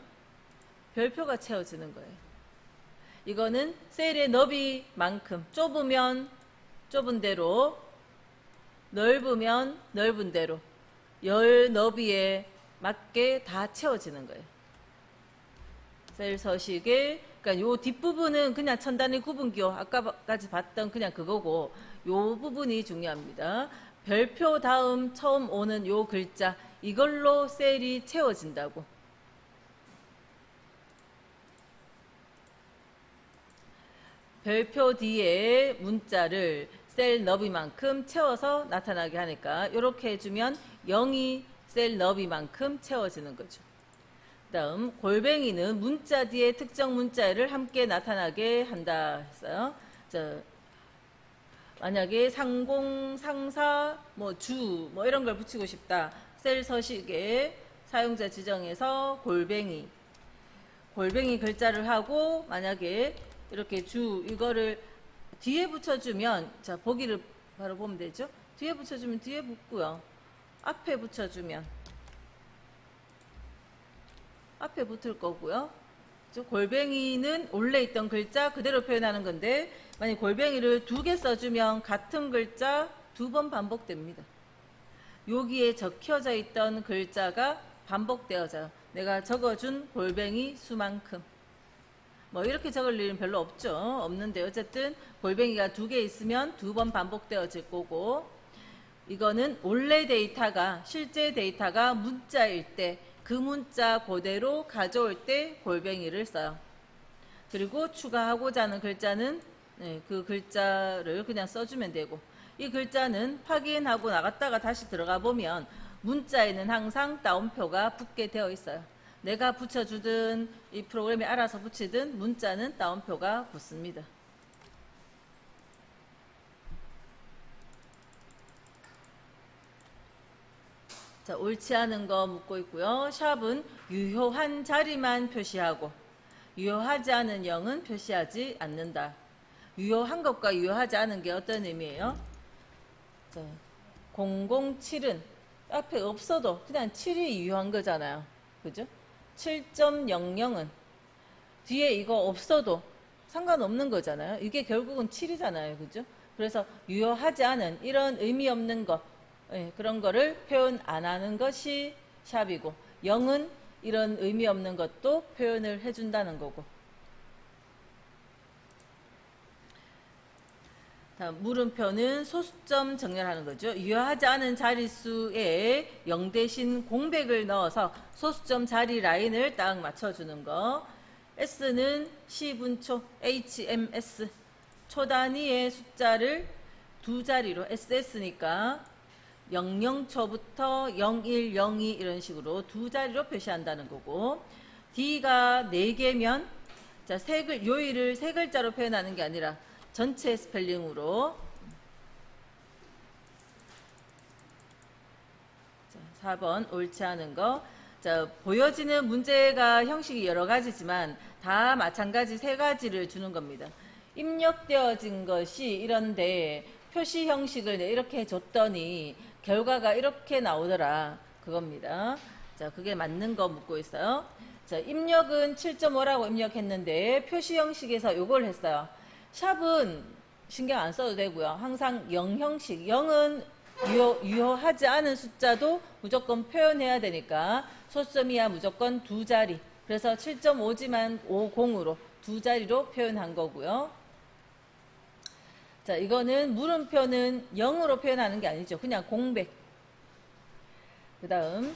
별표가 채워지는 거예요. 이거는 셀의 너비만큼, 좁으면 좁은 대로, 넓으면 넓은 대로 열 너비에 맞게 다 채워지는 거예요. 셀 서식에, 그러니까 요 뒷부분은 그냥 천 단위 구분기호 아까까지 봤던 그냥 그거고, 요 부분이 중요합니다. 별표 다음 처음 오는 요 글자, 이걸로 셀이 채워진다고. 별표 뒤에 문자를 셀 너비만큼 채워서 나타나게 하니까 이렇게 해주면 0이 셀 너비만큼 채워지는 거죠. 다음 골뱅이는 문자 뒤에 특정 문자를 함께 나타나게 한다 했어요. 자, 만약에 상공, 상사, 뭐 주, 뭐 이런 걸 붙이고 싶다. 셀 서식에 사용자 지정에서 골뱅이 글자를 하고, 만약에 이렇게 주 이거를 뒤에 붙여주면, 자, 보기를 바로 보면 되죠. 뒤에 붙여주면 뒤에 붙고요. 앞에 붙여주면 앞에 붙을 거고요. 골뱅이는 원래 있던 글자 그대로 표현하는 건데, 만약 골뱅이를 2개 써주면 같은 글자 2번 반복됩니다. 여기에 적혀져 있던 글자가 반복되어져요. 내가 적어준 골뱅이 수만큼. 뭐 이렇게 적을 일은 별로 없죠. 없는데 어쨌든 골뱅이가 2개 있으면 2번 반복되어질 거고, 이거는 원래 데이터가 실제 데이터가 문자일 때 그 문자 그대로 가져올 때 골뱅이를 써요. 그리고 추가하고자 하는 글자는 그 글자를 그냥 써주면 되고, 이 글자는 확인하고 나갔다가 다시 들어가 보면 문자에는 항상 따옴표가 붙게 되어 있어요. 내가 붙여주든 이 프로그램이 알아서 붙이든 문자는 따옴표가 붙습니다. 자, 옳지 않은 거 묻고 있고요. 샵은 유효한 자리만 표시하고 유효하지 않은 0은 표시하지 않는다. 유효한 것과 유효하지 않은 게 어떤 의미예요? 자, 007은 앞에 없어도 그냥 7이 유효한 거잖아요. 그죠? 7.00은 뒤에 이거 없어도 상관없는 거잖아요. 이게 결국은 7이잖아요. 그죠? 그래서 유효하지 않은 이런 의미 없는 것, 그런 거를 표현 안 하는 것이 샵이고, 0은 이런 의미 없는 것도 표현을 해준다는 거고. 다음 물음표는 소수점 정렬하는 거죠. 유효하지 않은 자릿수에 0 대신 공백을 넣어서 소수점 자리 라인을 딱 맞춰주는 거. S는 시분초 HMS 초 단위의 숫자를 두 자리로 SS니까 00초부터 0102 이런 식으로 두 자리로 표시한다는 거고, D가 4개면 자, 요일을 세 글자로 표현하는 게 아니라 전체 스펠링으로. 자, 4번 옳지 않은 거. 자, 보여지는 문제가 형식이 여러 가지지만 다 마찬가지 세 가지를 주는 겁니다. 입력되어진 것이 이런데 표시 형식을 이렇게 줬더니 결과가 이렇게 나오더라. 그겁니다. 자, 그게 맞는 거 묻고 있어요. 자, 입력은 7.5라고 입력했는데 표시 형식에서 요걸 했어요. 샵은 신경 안 써도 되고요. 항상 0 형식. 0은 유효하지 않은 숫자도 무조건 표현해야 되니까 소수점이야 무조건 두 자리. 그래서 7.5지만 50으로 두 자리로 표현한 거고요. 자, 이거는 물음표는 0으로 표현하는 게 아니죠. 그냥 공백. 그 다음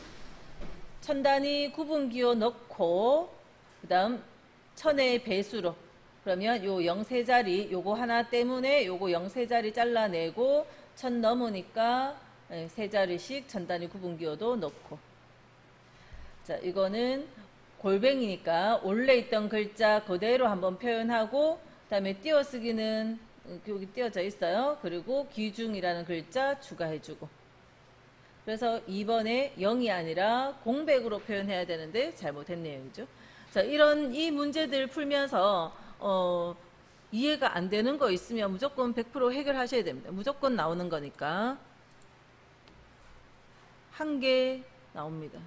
천 단위 구분기호 넣고, 그 다음 천의 배수로. 그러면 요 0 세 자리 요거 하나 때문에 요거 0 세 자리 잘라내고 1000 넘으니까 세 자리씩 천 단위 구분기호도 넣고. 자, 이거는 골뱅이니까 원래 있던 글자 그대로 한번 표현하고, 그 다음에 띄어쓰기는 여기 띄어져 있어요. 그리고 기중이라는 글자 추가해주고. 그래서 2번에 0이 아니라 공백으로 표현해야 되는데 잘못했네요. 그죠? 자, 이 문제들 풀면서 이해가 안 되는 거 있으면 무조건 100% 해결하셔야 됩니다. 무조건 나오는 거니까. 한 개 나옵니다.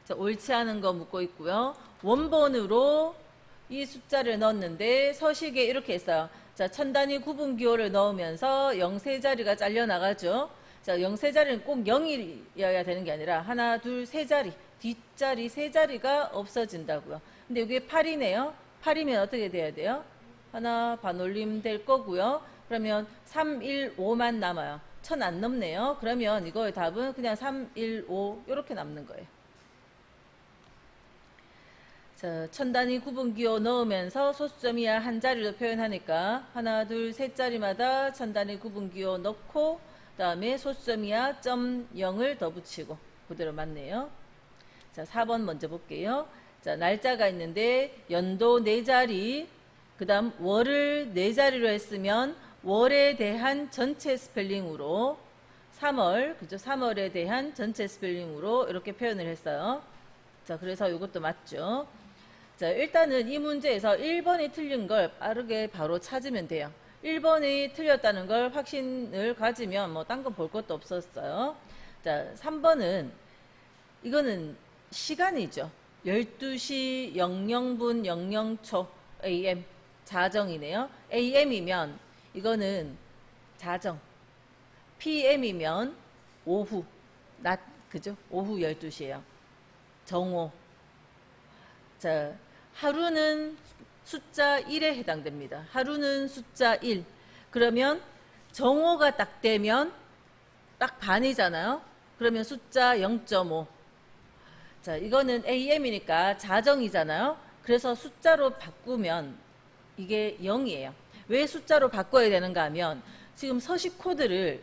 자, 옳지 않은 거 묻고 있고요. 원본으로 이 숫자를 넣었는데 서식에 이렇게 했어요. 자, 천 단위 구분기호를 넣으면서 0 세 자리가 잘려 나가죠. 자, 0 세 자리는 꼭 0이어야 되는 게 아니라 하나, 둘, 세 자리, 뒷자리 세 자리가 없어진다고요. 근데 이게 8이네요. 8이면 어떻게 돼야 돼요? 하나 반올림 될 거고요. 그러면 3, 1, 5만 남아요. 1000 안 넘네요. 그러면 이거의 답은 그냥 3, 1, 5 이렇게 남는 거예요. 자, 천 단위 구분기호 넣으면서 소수점이야 한 자리로 표현하니까 하나, 둘, 세 자리마다 천 단위 구분기호 넣고, 그 다음에 소수점이야 점 0을 더 붙이고. 그대로 맞네요. 자, 4번 먼저 볼게요. 자, 날짜가 있는데 연도 4자리, 그 다음 월을 4자리로 했으면 월에 대한 전체 스펠링으로 3월, 그죠? 3월에 대한 전체 스펠링으로 이렇게 표현을 했어요. 자, 그래서 이것도 맞죠. 자, 일단은 이 문제에서 1번이 틀린 걸 빠르게 바로 찾으면 돼요. 1번이 틀렸다는 걸 확신을 가지면 뭐 딴 거 볼 것도 없었어요. 자, 3번은 이거는 시간이죠. 12시 00분 00초 AM 자정이네요. AM이면 이거는 자정, PM이면 오후, 낮, 그죠? 오후 12시예요. 정오. 자, 하루는 숫자 1에 해당됩니다. 하루는 숫자 1. 그러면 정오가 딱 되면 딱 반이잖아요. 그러면 숫자 0.5. 자, 이거는 AM이니까 자정이잖아요. 그래서 숫자로 바꾸면 이게 0이에요. 왜 숫자로 바꿔야 되는가 하면 지금 서식 코드를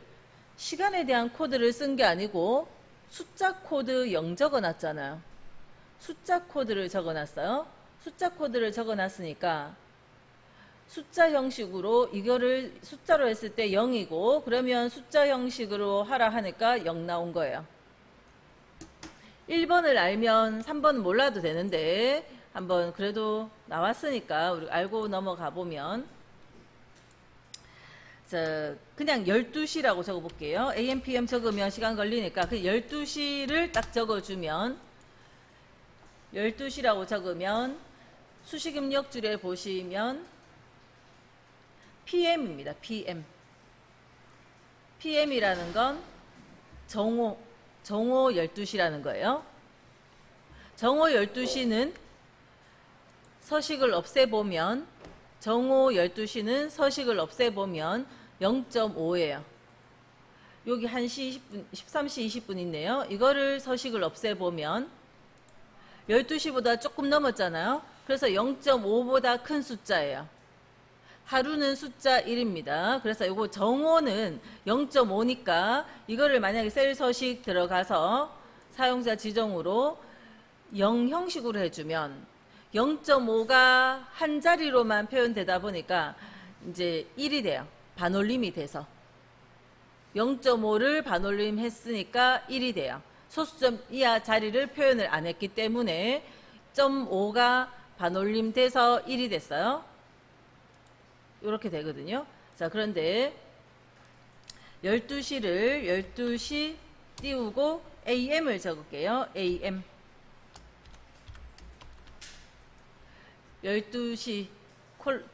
시간에 대한 코드를 쓴 게 아니고 숫자 코드 0 적어놨잖아요. 숫자 코드를 적어놨어요. 숫자 코드를 적어놨으니까 숫자 형식으로 이거를 숫자로 했을 때 0이고 그러면 숫자 형식으로 하라 하니까 0 나온 거예요. 1번을 알면 3번 몰라도 되는데 한번 그래도 나왔으니까 우리 알고 넘어가 보면 자, 그냥 12시라고 적어볼게요. AM, PM 적으면 시간 걸리니까 그 12시를 딱 적어주면 12시라고 적으면 수식 입력줄에 보시면 PM입니다. PM. PM이라는 건 정오 12시라는 거예요. 정오 12시는 서식을 없애보면 정오 12시는 서식을 없애보면 0.5예요. 여기 1시 20분, 13시 20분 있네요. 이거를 서식을 없애보면 12시보다 조금 넘었잖아요. 그래서 0.5보다 큰 숫자예요. 하루는 숫자 1입니다. 그래서 이거 정오는 0.5니까 이거를 만약에 셀 서식 들어가서 사용자 지정으로 0 형식으로 해주면 0.5가 한 자리로만 표현되다 보니까 이제 1이 돼요. 반올림이 돼서 0.5를 반올림 했으니까 1이 돼요. 소수점 이하 자리를 표현을 안 했기 때문에 0.5가 반올림 돼서 1이 됐어요. 이렇게 되거든요. 자, 그런데 12시를 12시 띄우고 AM을 적을게요. AM 12시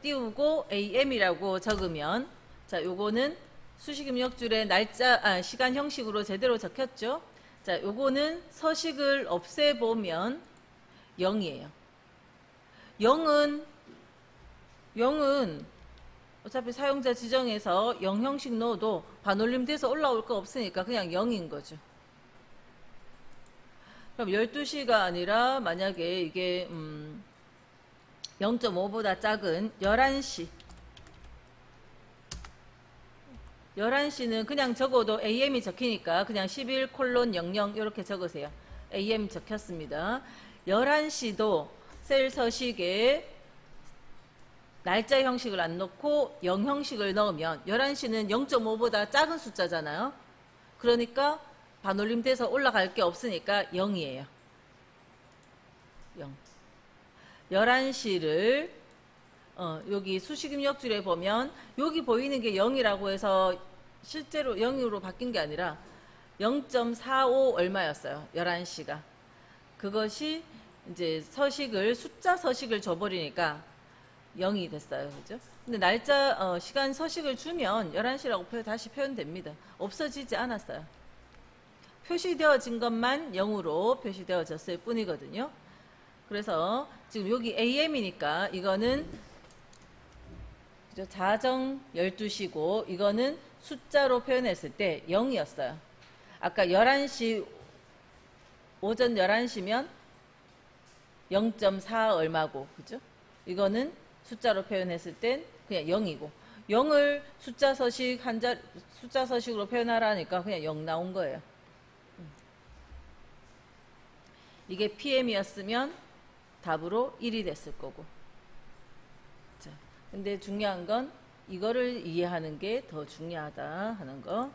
띄우고 AM이라고 적으면 자, 요거는 수식 입력줄에 날짜 시간 형식으로 제대로 적혔죠. 자, 요거는 서식을 없애보면 0이에요. 0은 어차피 사용자 지정에서 0 형식 넣어도 반올림 돼서 올라올 거 없으니까 그냥 0인 거죠. 그럼 12시가 아니라 만약에 이게 0.5보다 작은 11시 11시는 그냥 적어도 AM이 적히니까 그냥 11:00 이렇게 적으세요. AM 적혔습니다. 11시도 셀 서식에 날짜 형식을 안 넣고 0 형식을 넣으면 11시는 0.5보다 작은 숫자잖아요. 그러니까 반올림 돼서 올라갈 게 없으니까 0이에요. 0. 11시를 여기 수식 입력줄에 보면 여기 보이는 게 0이라고 해서 실제로 0으로 바뀐 게 아니라 0.45 얼마였어요. 11시가. 그것이 이제 숫자 서식을 줘버리니까 0이 됐어요. 그죠? 근데 날짜, 시간 서식을 주면 11시라고 다시 표현됩니다. 없어지지 않았어요. 표시되어진 것만 0으로 표시되어졌을 뿐이거든요. 그래서 지금 여기 AM이니까 이거는 자정 12시고 이거는 숫자로 표현했을 때 0이었어요. 아까 11시 오전 11시면 0.4 얼마고 그죠? 이거는 숫자로 표현했을 땐 그냥 0이고 0을 숫자 서식으로 표현하라니까 그냥 0 나온 거예요. 이게 PM이었으면 답으로 1이 됐을 거고. 자, 근데 중요한 건 이거를 이해하는 게 더 중요하다 하는 거.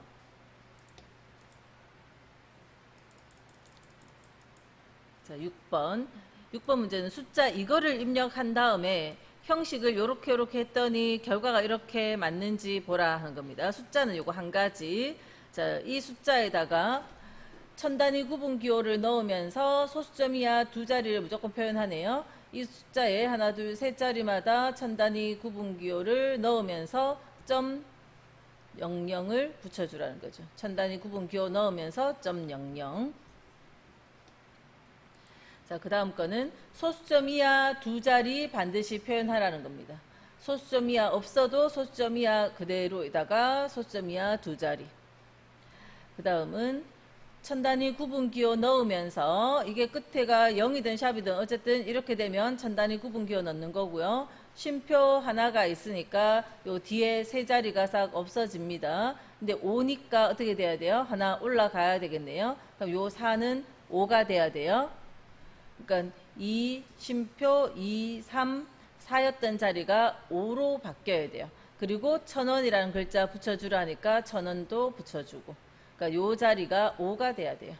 자, 6번 문제는 숫자 이거를 입력한 다음에 형식을 요렇게 했더니 결과가 이렇게 맞는지 보라 하는 겁니다. 숫자는 요거 한 가지. 자, 이 숫자에다가 천 단위 구분 기호를 넣으면서 소수점 이하 두 자리를 무조건 표현하네요. 이 숫자에 하나, 둘, 세 자리마다 천 단위 구분 기호를 넣으면서 점 00을 붙여주라는 거죠. 천 단위 구분 기호 넣으면서 점 00. 자, 그 다음 거는 소수점 이하 두 자리 반드시 표현하라는 겁니다. 소수점 이하 없어도 소수점 이하 그대로에다가 소수점 이하 두 자리. 그 다음은 천단위 구분기호 넣으면서 이게 끝에가 0이든 샵이든 어쨌든 이렇게 되면 천단위 구분기호 넣는 거고요. 쉼표 하나가 있으니까 요 뒤에 세 자리가 싹 없어집니다. 근데 5니까 어떻게 돼야 돼요? 하나 올라가야 되겠네요. 그럼 요 4는 5가 돼야 돼요. 그러니까 2, 쉼표 2, 3, 4였던 자리가 5로 바뀌어야 돼요. 그리고 1000원이라는 글자 붙여주라니까 1000원도 붙여주고. 그러니까 요 자리가 5가 돼야 돼요.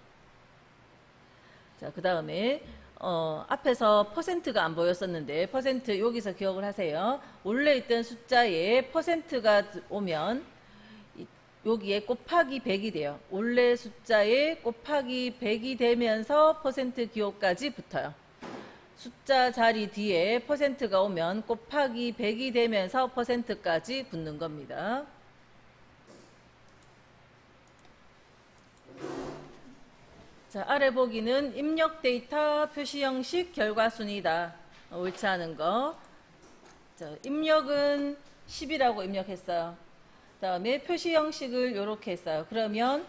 자, 그 다음에 앞에서 퍼센트가 안 보였었는데 퍼센트 여기서 기억을 하세요. 원래 있던 숫자에 퍼센트가 오면 여기에 곱하기 100이 돼요. 원래 숫자에 곱하기 100이 되면서 퍼센트 기호까지 붙어요. 숫자 자리 뒤에 퍼센트가 오면 곱하기 100이 되면서 퍼센트까지 붙는 겁니다. 자, 아래 보기는 입력 데이터 표시 형식 결과 순이다. 옳지 않은 거. 자, 입력은 10이라고 입력했어요. 그 다음에 표시 형식을 이렇게 했어요. 그러면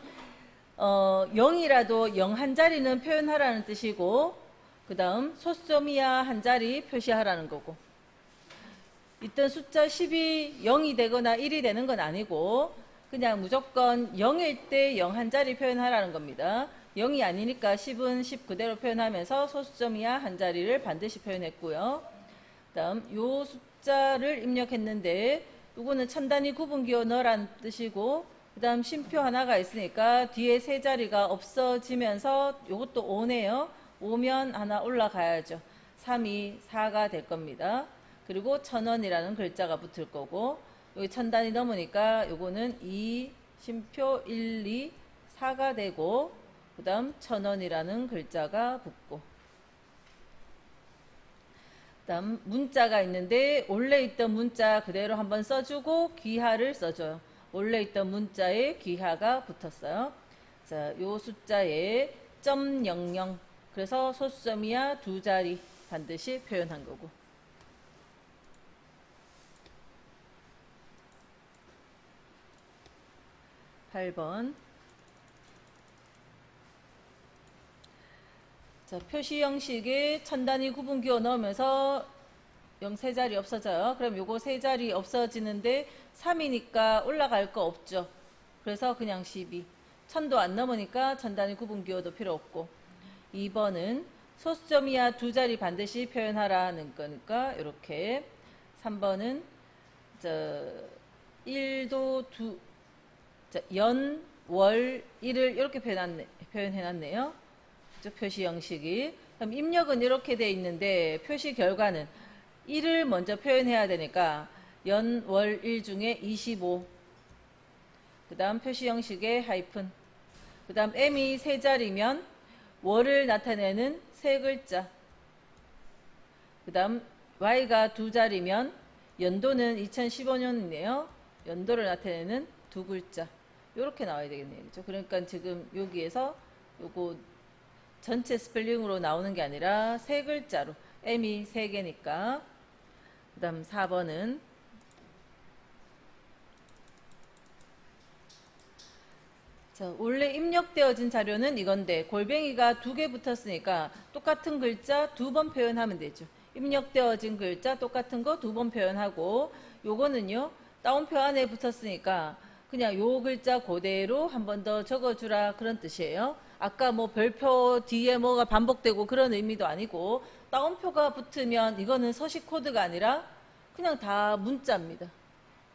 0이라도 0 한 자리는 표현하라는 뜻이고, 그 다음 소수점 이하 한 자리 표시하라는 거고, 있던 숫자 10이 0이 되거나 1이 되는 건 아니고 그냥 무조건 0일 때 0 한 자리 표현하라는 겁니다. 0이 아니니까 10은 10 그대로 표현하면서 소수점 이하 한 자리를 반드시 표현했고요. 그 다음 요 숫자를 입력했는데 요거는 천단위 구분기호 넣으라는 뜻이고, 그 다음 쉼표 하나가 있으니까 뒤에 세 자리가 없어지면서 요것도 5네요. 5면 하나 올라가야죠. 3이 4가 될 겁니다. 그리고 1000원이라는 글자가 붙을 거고, 여기 천단위 넘으니까 요거는 2, 쉼표 1, 2, 4가 되고, 그 다음 1000원이라는 글자가 붙고, 그 다음 문자가 있는데 원래 있던 문자 그대로 한번 써주고 귀하를 써줘요. 원래 있던 문자에 귀하가 붙었어요. 자, 요 숫자에 .00, 그래서 소수점이야 두 자리 반드시 표현한 거고. 8번. 자, 표시 형식에 천단위 구분기호 넣으면서 0 세 자리 없어져요. 그럼 요거 세 자리 없어지는데 3이니까 올라갈 거 없죠. 그래서 그냥 12. 1000도 안 넘으니까 천단위 구분기호도 필요 없고. 2번은 소수점 이하 두 자리 반드시 표현하라는 거니까 이렇게. 3번은 1도 두, 연, 월, 일을 이렇게 표현해놨네요. 표시 형식이. 그럼 입력은 이렇게 돼 있는데 표시 결과는 1을 먼저 표현해야 되니까 연, 월, 일 중에 25. 그 다음 표시 형식의 하이픈. 그 다음 m이 세 자리면 월을 나타내는 세 글자. 그 다음 y가 두 자리면 연도는 2015년이네요. 연도를 나타내는 두 글자. 이렇게 나와야 되겠네요. 그렇죠? 그러니까 지금 여기에서 요거 전체 스펠링으로 나오는 게 아니라 세 글자로, m이 세 개니까. 그 다음 4번은 자, 원래 입력되어진 자료는 이건데 골뱅이가 두 개 붙었으니까 똑같은 글자 두 번 표현하면 되죠. 입력되어진 글자 똑같은 거 두 번 표현하고, 요거는요 따옴표 안에 붙었으니까 그냥 요 글자 그대로 한 번 더 적어주라 그런 뜻이에요. 아까 뭐 별표 뒤에 뭐가 반복되고 그런 의미도 아니고, 따옴표가 붙으면 이거는 서식 코드가 아니라 그냥 다 문자입니다.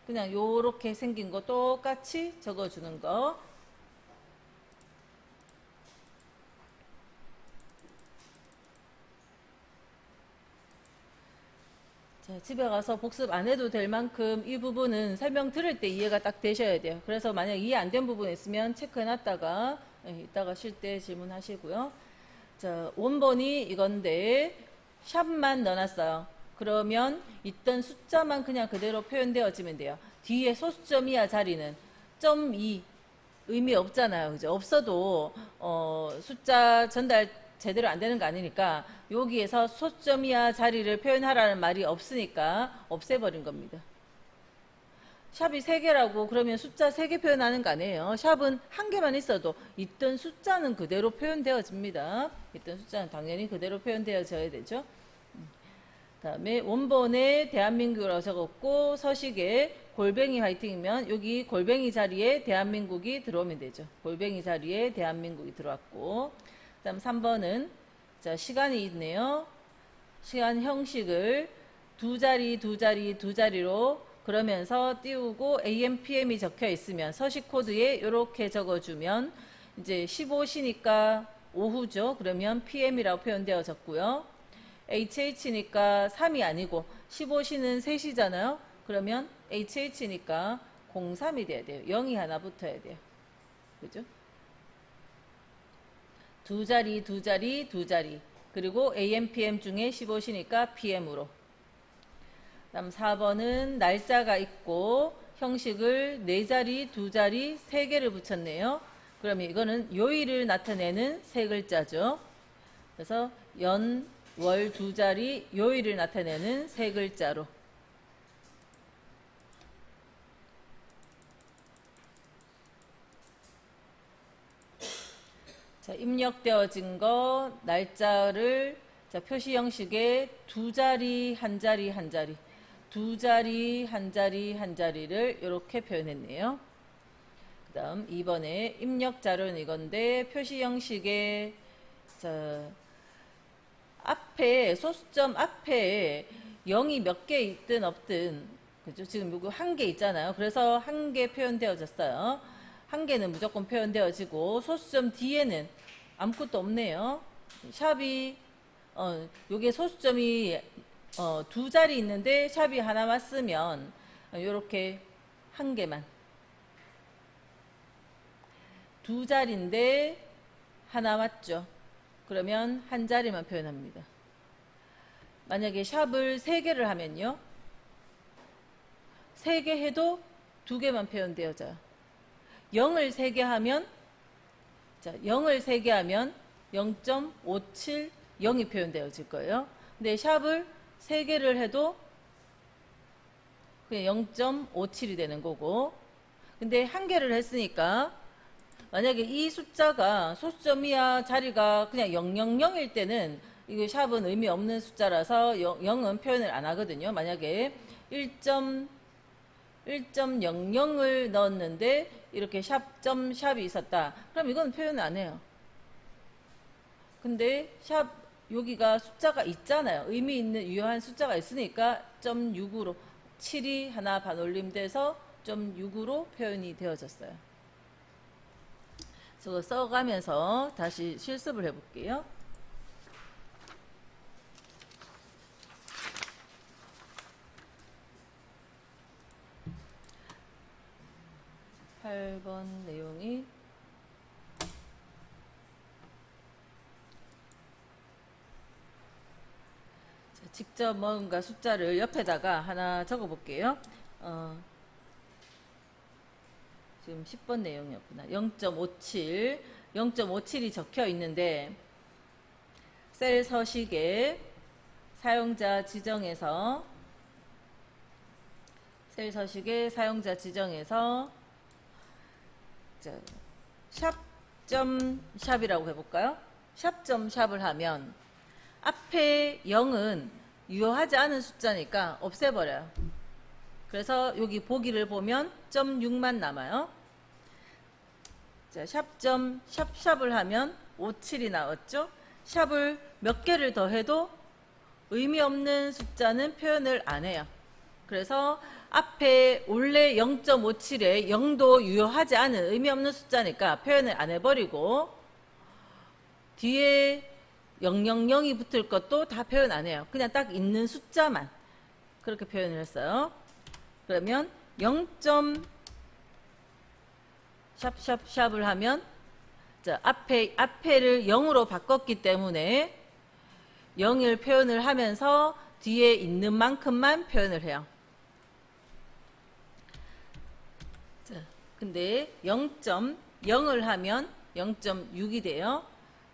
그냥 요렇게 생긴 거 똑같이 적어주는 거. 자, 집에 가서 복습 안 해도 될 만큼 이 부분은 설명 들을 때 이해가 딱 되셔야 돼요. 그래서 만약 이해 안 된 부분 있으면 체크해놨다가 이따가 쉴 때 질문하시고요. 자, 원본이 이건데 샵만 넣어놨어요. 그러면 있던 숫자만 그냥 그대로 표현되어지면 돼요. 뒤에 소수점 이하 자리는 .2 의미 없잖아요. 그죠? 없어도 숫자 전달 제대로 안 되는 거 아니니까 여기에서 소점 이하 자리를 표현하라는 말이 없으니까 없애버린 겁니다. 샵이 3개라고 그러면 숫자 3개 표현하는 거 아니에요. 샵은 1개만 있어도 있던 숫자는 그대로 표현되어집니다. 있던 숫자는 당연히 그대로 표현되어져야 되죠. 다음에 원본에 대한민국이라고 적었고 서식에 골뱅이 화이팅이면 여기 골뱅이 자리에 대한민국이 들어오면 되죠. 골뱅이 자리에 대한민국이 들어왔고, 그 다음 3번은 자 시간이 있네요. 시간 형식을 두 자리로 그러면서 띄우고 AM, PM이 적혀 있으면 서식 코드에 이렇게 적어주면 이제 15시니까 오후죠. 그러면 PM이라고 표현되어졌고요. HH니까 3이 아니고 15시는 3시잖아요. 그러면 HH니까 03이 돼야 돼요. 0이 하나 붙어야 돼요. 그죠? 두 자리. 그리고 AM, PM 중에 15시니까 PM으로. 다음 4번은 날짜가 있고 형식을 4자리, 2자리, 3개를 붙였네요. 그러면 이거는 요일을 나타내는 세 글자죠. 그래서 연, 월 2자리, 요일을 나타내는 세 글자로. 자, 입력되어진 거 날짜를 자, 표시 형식에 2자리, 1자리, 1자리, 2자리, 1자리, 1자리를 이렇게 표현했네요. 그 다음 2번에 입력 자료는 이건데 표시 형식에 자, 앞에 소수점 앞에 0이 몇 개 있든 없든 그죠? 지금 요거 1개 있잖아요. 그래서 1개 표현되어졌어요. 1개는 무조건 표현되어지고 소수점 뒤에는 아무것도 없네요. 샵이 요게 소수점이 2자리 있는데 샵이 하나 왔으면 요렇게 1개만 2자리인데 하나 왔죠. 그러면 1자리만 표현합니다. 만약에 샵을 3개를 하면요. 3개 해도 2개만 표현되어져요. 0을 3개 하면 자, 0을 3개 하면 0.57 0이 표현되어질 거예요. 근데 샵을 3개를 해도 그냥 0.57이 되는 거고, 근데 1개를 했으니까 만약에 이 숫자가 소수점 이하 자리가 그냥 000일 때는 이거 샵은 의미 없는 숫자라서 0은 표현을 안 하거든요. 만약에 1.00을 넣었는데 이렇게 샵이 있었다. 그럼 이건 표현 안 해요. 근데 샵 여기가 숫자가 있잖아요. 의미 있는 유효한 숫자가 있으니까 0.6으로 7이 하나 반올림돼서 0.6으로 표현이 되어졌어요. 저거 써가면서 다시 실습을 해볼게요. (8번) 내용이 직접 뭔가 숫자를 옆에다가 하나 적어 볼게요. 지금 10번 내용이었구나. 0.57이 적혀 있는데 셀 서식에 사용자 지정에서 샵점샵이라고 해볼까요? 샵점샵을 하면 앞에 0은 유효하지 않은 숫자니까 없애버려요. 그래서 여기 보기를 보면 0.6만 남아요. 자, 샵을 하면 57이 나왔죠. 샵을 몇 개를 더 해도 의미 없는 숫자는 표현을 안 해요. 그래서 앞에 원래 0.57에 0도 유효하지 않은 의미 없는 숫자니까 표현을 안 해버리고 뒤에 000이 붙을 것도 다 표현 안 해요. 그냥 딱 있는 숫자만 그렇게 표현을 했어요. 그러면 0.샵을 하면 자, 앞에를 0으로 바꿨기 때문에 0을 표현을 하면서 뒤에 있는 만큼만 표현을 해요. 자, 근데 0.0을 하면 0.6이 돼요.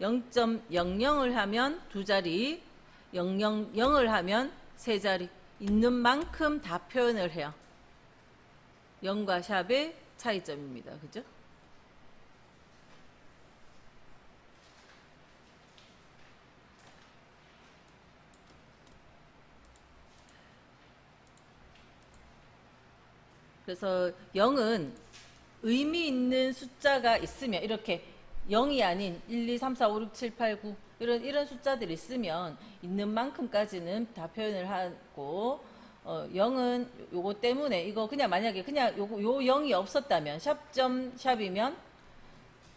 0.00을 하면 두 자리, 000을 하면 세 자리, 있는 만큼 다 표현을 해요. 0과 샵의 차이점입니다. 그죠? 그래서 0은 의미 있는 숫자가 있으면 이렇게 0이 아닌 1, 2, 3, 4, 5, 6, 7, 8, 9 이런 숫자들이 있으면 있는 만큼까지는 다 표현을 하고 0은 요거 때문에 이거 그냥 만약에 그냥 요 0이 없었다면 샵이면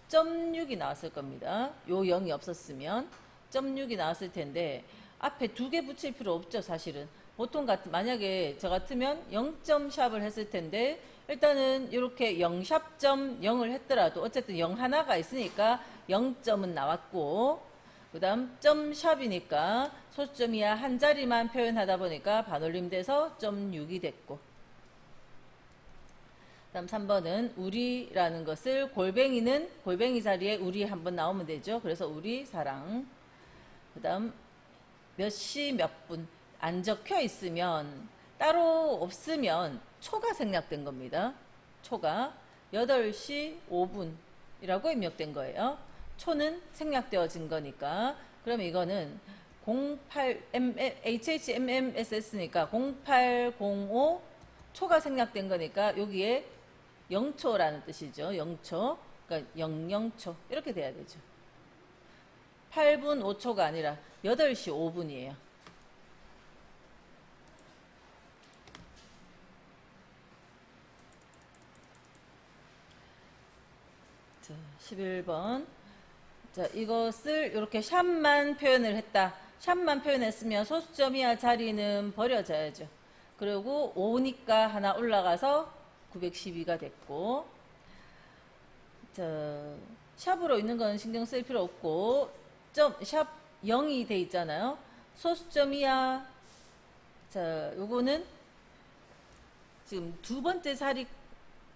0.6이 나왔을 겁니다. 요 0이 없었으면 0.6이 나왔을 텐데 앞에 두 개 붙일 필요 없죠. 사실은 보통 만약에 저 같으면 0.샵을 했을 텐데 일단은 이렇게 0샵.0을 했더라도 어쨌든 0 하나가 있으니까 0점은 나왔고 그 다음 점샵이니까 소수점이야 한 자리만 표현하다 보니까 반올림돼서 0.6이 됐고 그 다음 3번은 우리라는 것을 골뱅이 자리에 우리 한번 나오면 되죠. 그래서 우리 사랑 그 다음 몇 시 몇 분 안 적혀 있으면 따로 없으면 초가 생략된 겁니다. 초가 8시 5분이라고 입력된 거예요. 초는 생략되어진 거니까 그러면 이거는 HHMMSS니까 0805 초가 생략된 거니까 여기에 0초라는 뜻이죠. 0초 그러니까 00초 이렇게 돼야 되죠. 8분 5초가 아니라 8시 5분이에요. 자, 11번. 자, 이것을 이렇게 샵만 표현을 했다. 샵만 표현했으면 소수점이야 자리는 버려져야죠. 그리고 5니까 하나 올라가서 912가 됐고, 자, 샵으로 있는 건 신경 쓸 필요 없고, 샵 0이 돼 있잖아요. 소수점이야. 자, 요거는 지금 두 번째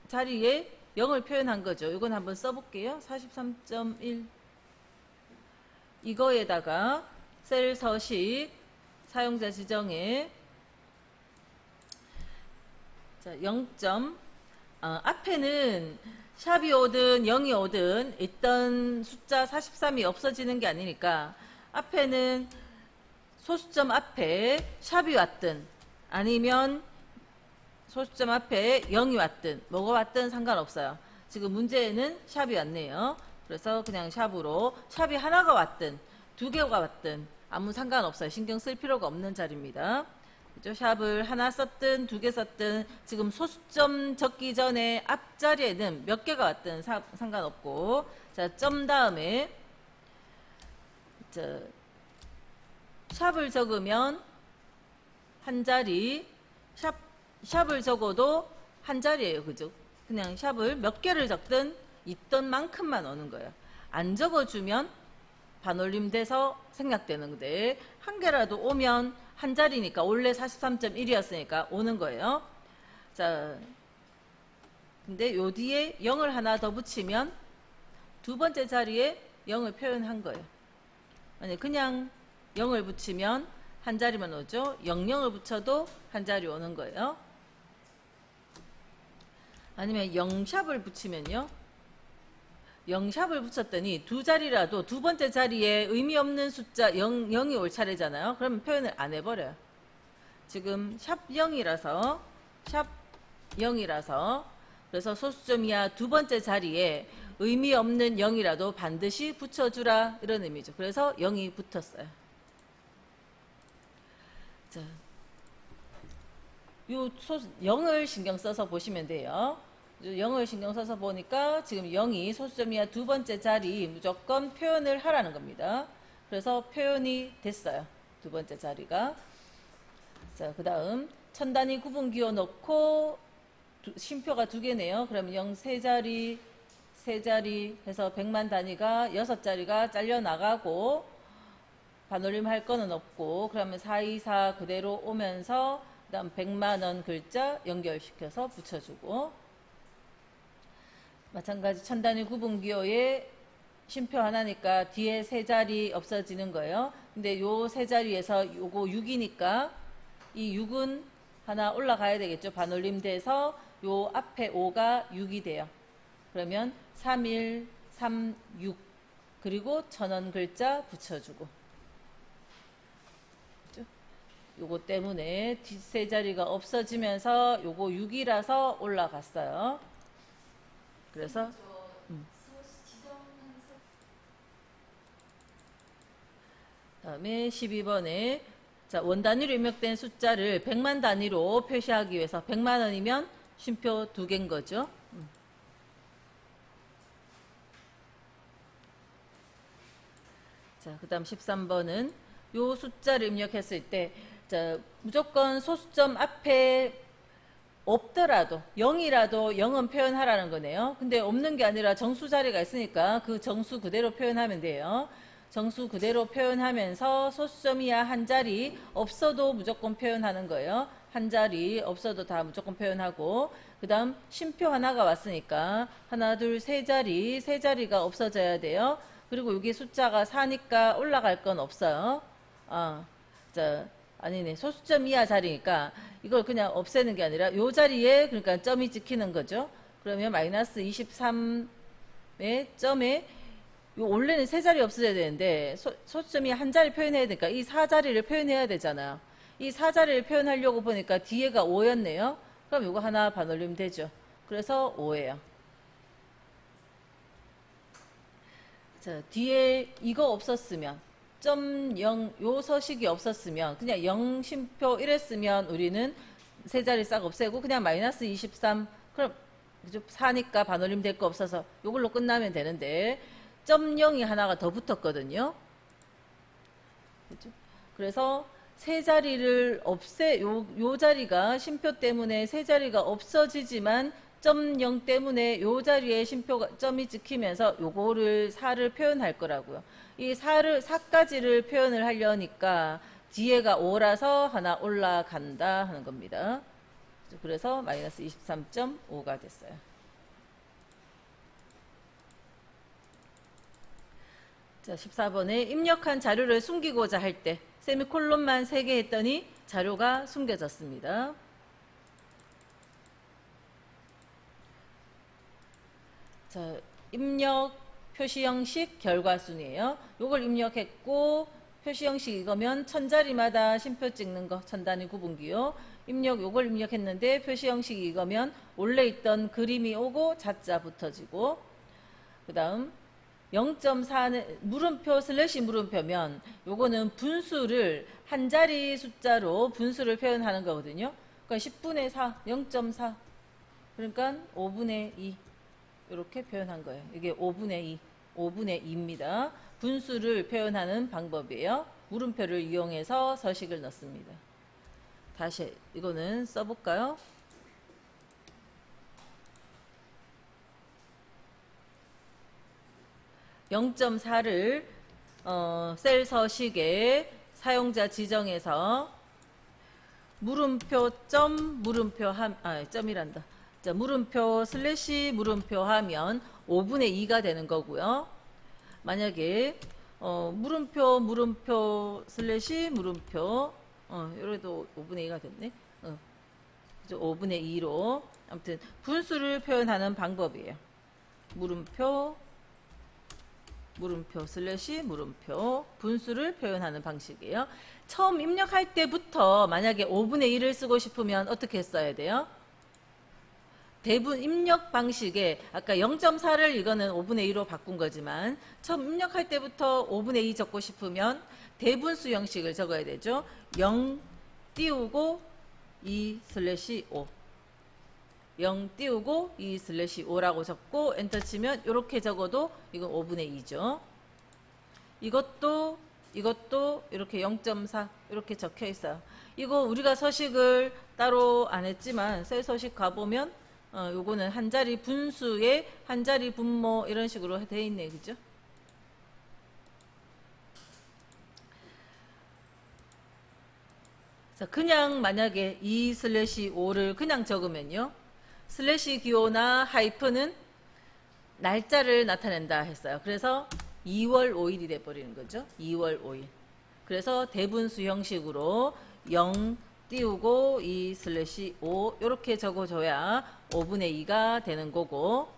자리에 0을 표현한 거죠. 이건 한번 써볼게요. 43.1 이거에다가 셀 서식 사용자 지정에 자, 0점 앞에는 샵이 오든 0이 오든 있던 숫자 43이 없어지는 게 아니니까 앞에는 소수점 앞에 샵이 왔든 아니면 소수점 앞에 0이 왔든 뭐가 왔든 상관없어요. 지금 문제에는 샵이 왔네요. 그래서 그냥 샵으로 샵이 하나가 왔든 두 개가 왔든 아무 상관없어요. 신경 쓸 필요가 없는 자리입니다. 그죠? 샵을 하나 썼든 두 개 썼든 지금 소수점 적기 전에 앞자리에는 몇 개가 왔든 상관없고 자, 점 다음에 자, 샵을 적으면 한 자리 샵을 적어도 한 자리예요. 그죠? 그냥 샵을 몇 개를 적든 있던 만큼만 오는 거예요. 안 적어주면 반올림돼서 생략되는데 한 개라도 오면 한 자리니까 원래 43.1이었으니까 오는 거예요. 자, 근데 요 뒤에 0을 하나 더 붙이면 두 번째 자리에 0을 표현한 거예요. 아니 그냥 0을 붙이면 한 자리만 오죠. 00을 붙여도 한 자리 오는 거예요. 아니면 0샵을 붙이면요. 0샵을 붙였더니 두 자리라도 두 번째 자리에 의미 없는 숫자 0이 올 차례잖아요. 그러면 표현을 안 해버려요. 지금 샵 0이라서 그래서 소수점이야 두 번째 자리에 의미 없는 0이라도 반드시 붙여주라 이런 의미죠. 그래서 0이 붙었어요. 자, 요 0을 신경 써서 보시면 돼요. 0을 신경 써서 보니까 지금 0이 소수점이야 두 번째 자리 무조건 표현을 하라는 겁니다. 그래서 표현이 됐어요. 두 번째 자리가. 자, 그 다음 천 단위 구분 기호 넣고 쉼표가 두 개네요. 그러면 0 세 자리 해서 100만 단위가 6자리가 잘려나가고 반올림 할 거는 없고 그러면 424 그대로 오면서 그 다음 100만원 글자 연결시켜서 붙여주고 마찬가지 천 단위 구분 기호에 쉼표 하나니까 뒤에 세 자리 없어지는 거예요. 근데 요 세 자리에서 요거 6이니까 이 6은 하나 올라가야 되겠죠. 반올림 돼서 요 앞에 5가 6이 돼요. 그러면 31, 36 그리고 천원 글자 붙여주고, 요거 때문에 뒷세 자리가 없어지면서 요거 6이라서 올라갔어요. 그래서 다음에 12번에 자, 원 단위로 입력된 숫자를 100만 단위로 표시하기 위해서 100만 원이면 쉼표 2개인 거죠. 자, 그 다음 13번은 요 숫자를 입력했을 때 자, 무조건 소수점 앞에 없더라도 0이라도 0은 표현하라는 거네요. 근데 없는 게 아니라 정수 자리가 있으니까 그 정수 그대로 표현하면 돼요. 정수 그대로 표현하면서 소수점 이하 한 자리 없어도 무조건 표현하는 거예요. 한 자리 없어도 다 무조건 표현하고, 그 다음 쉼표 하나가 왔으니까 하나 둘 세 자리가 없어져야 돼요. 그리고 여기 숫자가 4니까 올라갈 건 없어요. 자, 아니네. 소수점 이하 자리니까 이걸 그냥 없애는 게 아니라 요 자리에 그러니까 점이 찍히는 거죠. 그러면 마이너스 23의 점에 요 원래는 세 자리 없어져야 되는데 소수점이 한 자리 표현해야 되니까 이 4자리를 표현해야 되잖아요. 이 4자리를 표현하려고 보니까 뒤에가 5였네요. 그럼 이거 하나 반올리면 되죠. 그래서 5예요. 자, 뒤에 이거 없었으면 점 0, 요 서식이 없었으면 그냥 0 쉼표 이랬으면 우리는 세 자리 싹 없애고 그냥 마이너스 23 그럼 4니까 반올림 될 거 없어서 요걸로 끝나면 되는데 점 0이 하나가 더 붙었거든요. 그렇죠? 그래서 세 자리를 요 자리가 쉼표 때문에 세 자리가 없어지지만 점 0 때문에 요 자리에 쉼표가 점이 찍히면서 요거를 4를 표현할 거라고요. 이 4까지를 표현을 하려니까 뒤에가 5라서 하나 올라간다 하는 겁니다. 그래서 마이너스 23.5가 됐어요. 자, 14번에 입력한 자료를 숨기고자 할 때 세미콜론만 3개 했더니 자료가 숨겨졌습니다. 자, 입력 표시 형식 결과 순이에요. 요걸 입력했고 표시 형식 이거면 1000자리마다 쉼표 찍는 거 1000단위 구분기요. 입력 요걸 입력했는데 표시 형식이 이거면 원래 있던 그림이 오고 자자 붙어지고, 그 다음 0.4는 물음표 슬래시 물음표면 요거는 분수를 한 자리 숫자로 분수를 표현하는 거거든요. 그러니까 10분의 4, 0.4 그러니까 5분의 2 이렇게 표현한 거예요. 이게 5분의 2입니다. 분수를 표현하는 방법이에요. 물음표를 이용해서 서식을 넣습니다. 다시 이거는 써볼까요? (0.4를) 셀 서식에 사용자 지정해서 물음표 점 물음표 점이란다. 자, 물음표 슬래시 물음표 하면 5분의 2가 되는 거고요. 만약에 물음표 슬래시 물음표 이래도 5분의 2가 됐네. 5분의 2로 아무튼 분수를 표현하는 방법이에요. 물음표 슬래시 물음표 분수를 표현하는 방식이에요. 처음 입력할 때부터 만약에 5분의 1을 쓰고 싶으면 어떻게 써야 돼요? 대부분 입력 방식에 아까 0.4를 이거는 5분의 2로 바꾼 거지만 처음 입력할 때부터 5분의 2 적고 싶으면 대분수 형식을 적어야 되죠. 0 띄우고 2 슬래시 5 0 띄우고 2 슬래시 5라고 적고 엔터 치면 이렇게 적어도 이건 5분의 2죠. 이것도 이렇게 0.4 이렇게 적혀 있어요. 이거 우리가 서식을 따로 안 했지만 셀 서식 가보면 요거는 한 자리 분수에 한 자리 분모 이런 식으로 되어 있네. 그죠? 자, 그냥 만약에 2 슬래시 5를 그냥 적으면요. 슬래시 기호나 하이픈은 날짜를 나타낸다 했어요. 그래서 2월 5일이 돼버리는 거죠. 2월 5일. 그래서 대분수 형식으로 0 띄우고 2/5 이렇게 적어줘야 5분의 2가 되는 거고,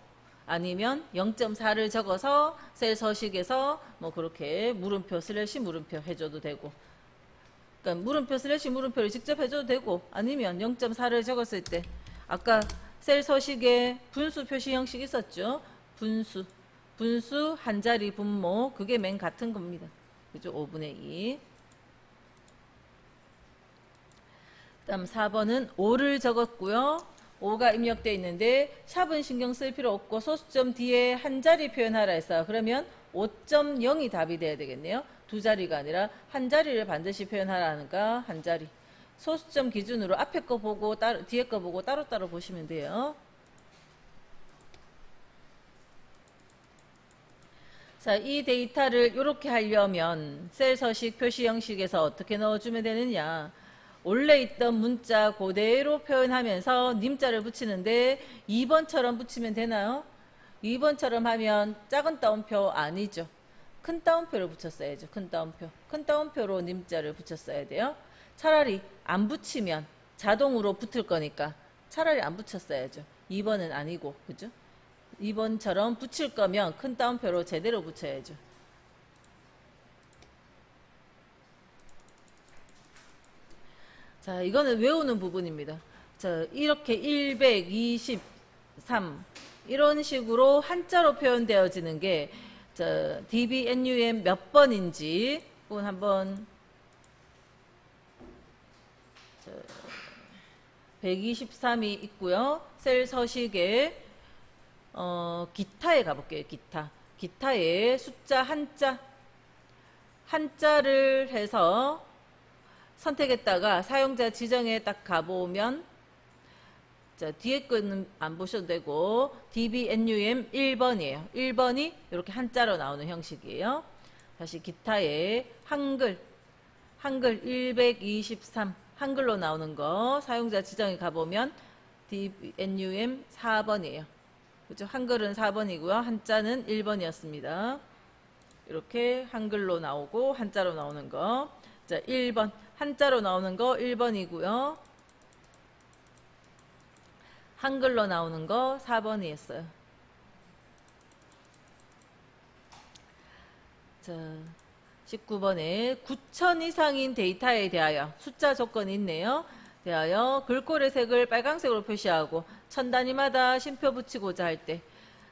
아니면 0.4를 적어서 셀 서식에서 뭐 그렇게 물음표 슬래시 물음표 해줘도 되고, 그러니까 물음표 슬래시 물음표를 직접 해줘도 되고, 아니면 0.4를 적었을 때 아까 셀 서식에 분수 표시 형식 있었죠. 분수 한 자리 분모, 그게 맨 같은 겁니다. 그죠? 5분의 2. 다음 4번은 5를 적었고요. 5가 입력되어 있는데 샵은 신경 쓸 필요 없고 소수점 뒤에 한 자리 표현하라 했어요. 그러면 5.0이 답이 돼야 되겠네요. 두 자리가 아니라 한 자리를 반드시 표현하라니까 한 자리. 소수점 기준으로 앞에 거 보고 뒤에 거 보고 따로따로 보시면 돼요. 자, 이 데이터를 이렇게 하려면 셀 서식 표시 형식에서 어떻게 넣어주면 되느냐. 원래 있던 문자 그대로 표현하면서 님자를 붙이는데 2번처럼 붙이면 되나요? 2번처럼 하면 작은 따옴표 아니죠. 큰 따옴표를 붙였어야죠. 큰 따옴표. 큰 따옴표로 님자를 붙였어야 돼요. 차라리 안 붙이면 자동으로 붙을 거니까 차라리 안 붙였어야죠. 2번은 아니고, 그죠? 2번처럼 붙일 거면 큰 따옴표로 제대로 붙여야죠. 자, 이거는 외우는 부분입니다. 자, 이렇게 123 이런 식으로 한자로 표현되어지는 게 DBNUM 몇 번인지 그건 한번 123이 있고요. 셀 서식에 기타에 가볼게요. 기타에 숫자 한자를 해서 선택했다가 사용자 지정에 딱 가보면, 자, 뒤에 거는 안 보셔도 되고 DBNUM 1번이에요. 1번이 이렇게 한자로 나오는 형식이에요. 다시 기타에 한글 123 한글로 나오는 거 사용자 지정에 가보면 DBNUM 4번이에요. 그죠? 한글은 4번이고요. 한자는 1번이었습니다. 이렇게 한글로 나오고 한자로 나오는 거. 자, 1번 한자로 나오는 거 1번이고요. 한글로 나오는 거 4번이었어요. 자, 19번에 9,000 이상인 데이터에 대하여 숫자 조건이 있네요. 대하여 글꼴의 색을 빨강색으로 표시하고 천 단위마다 쉼표 붙이고자 할 때,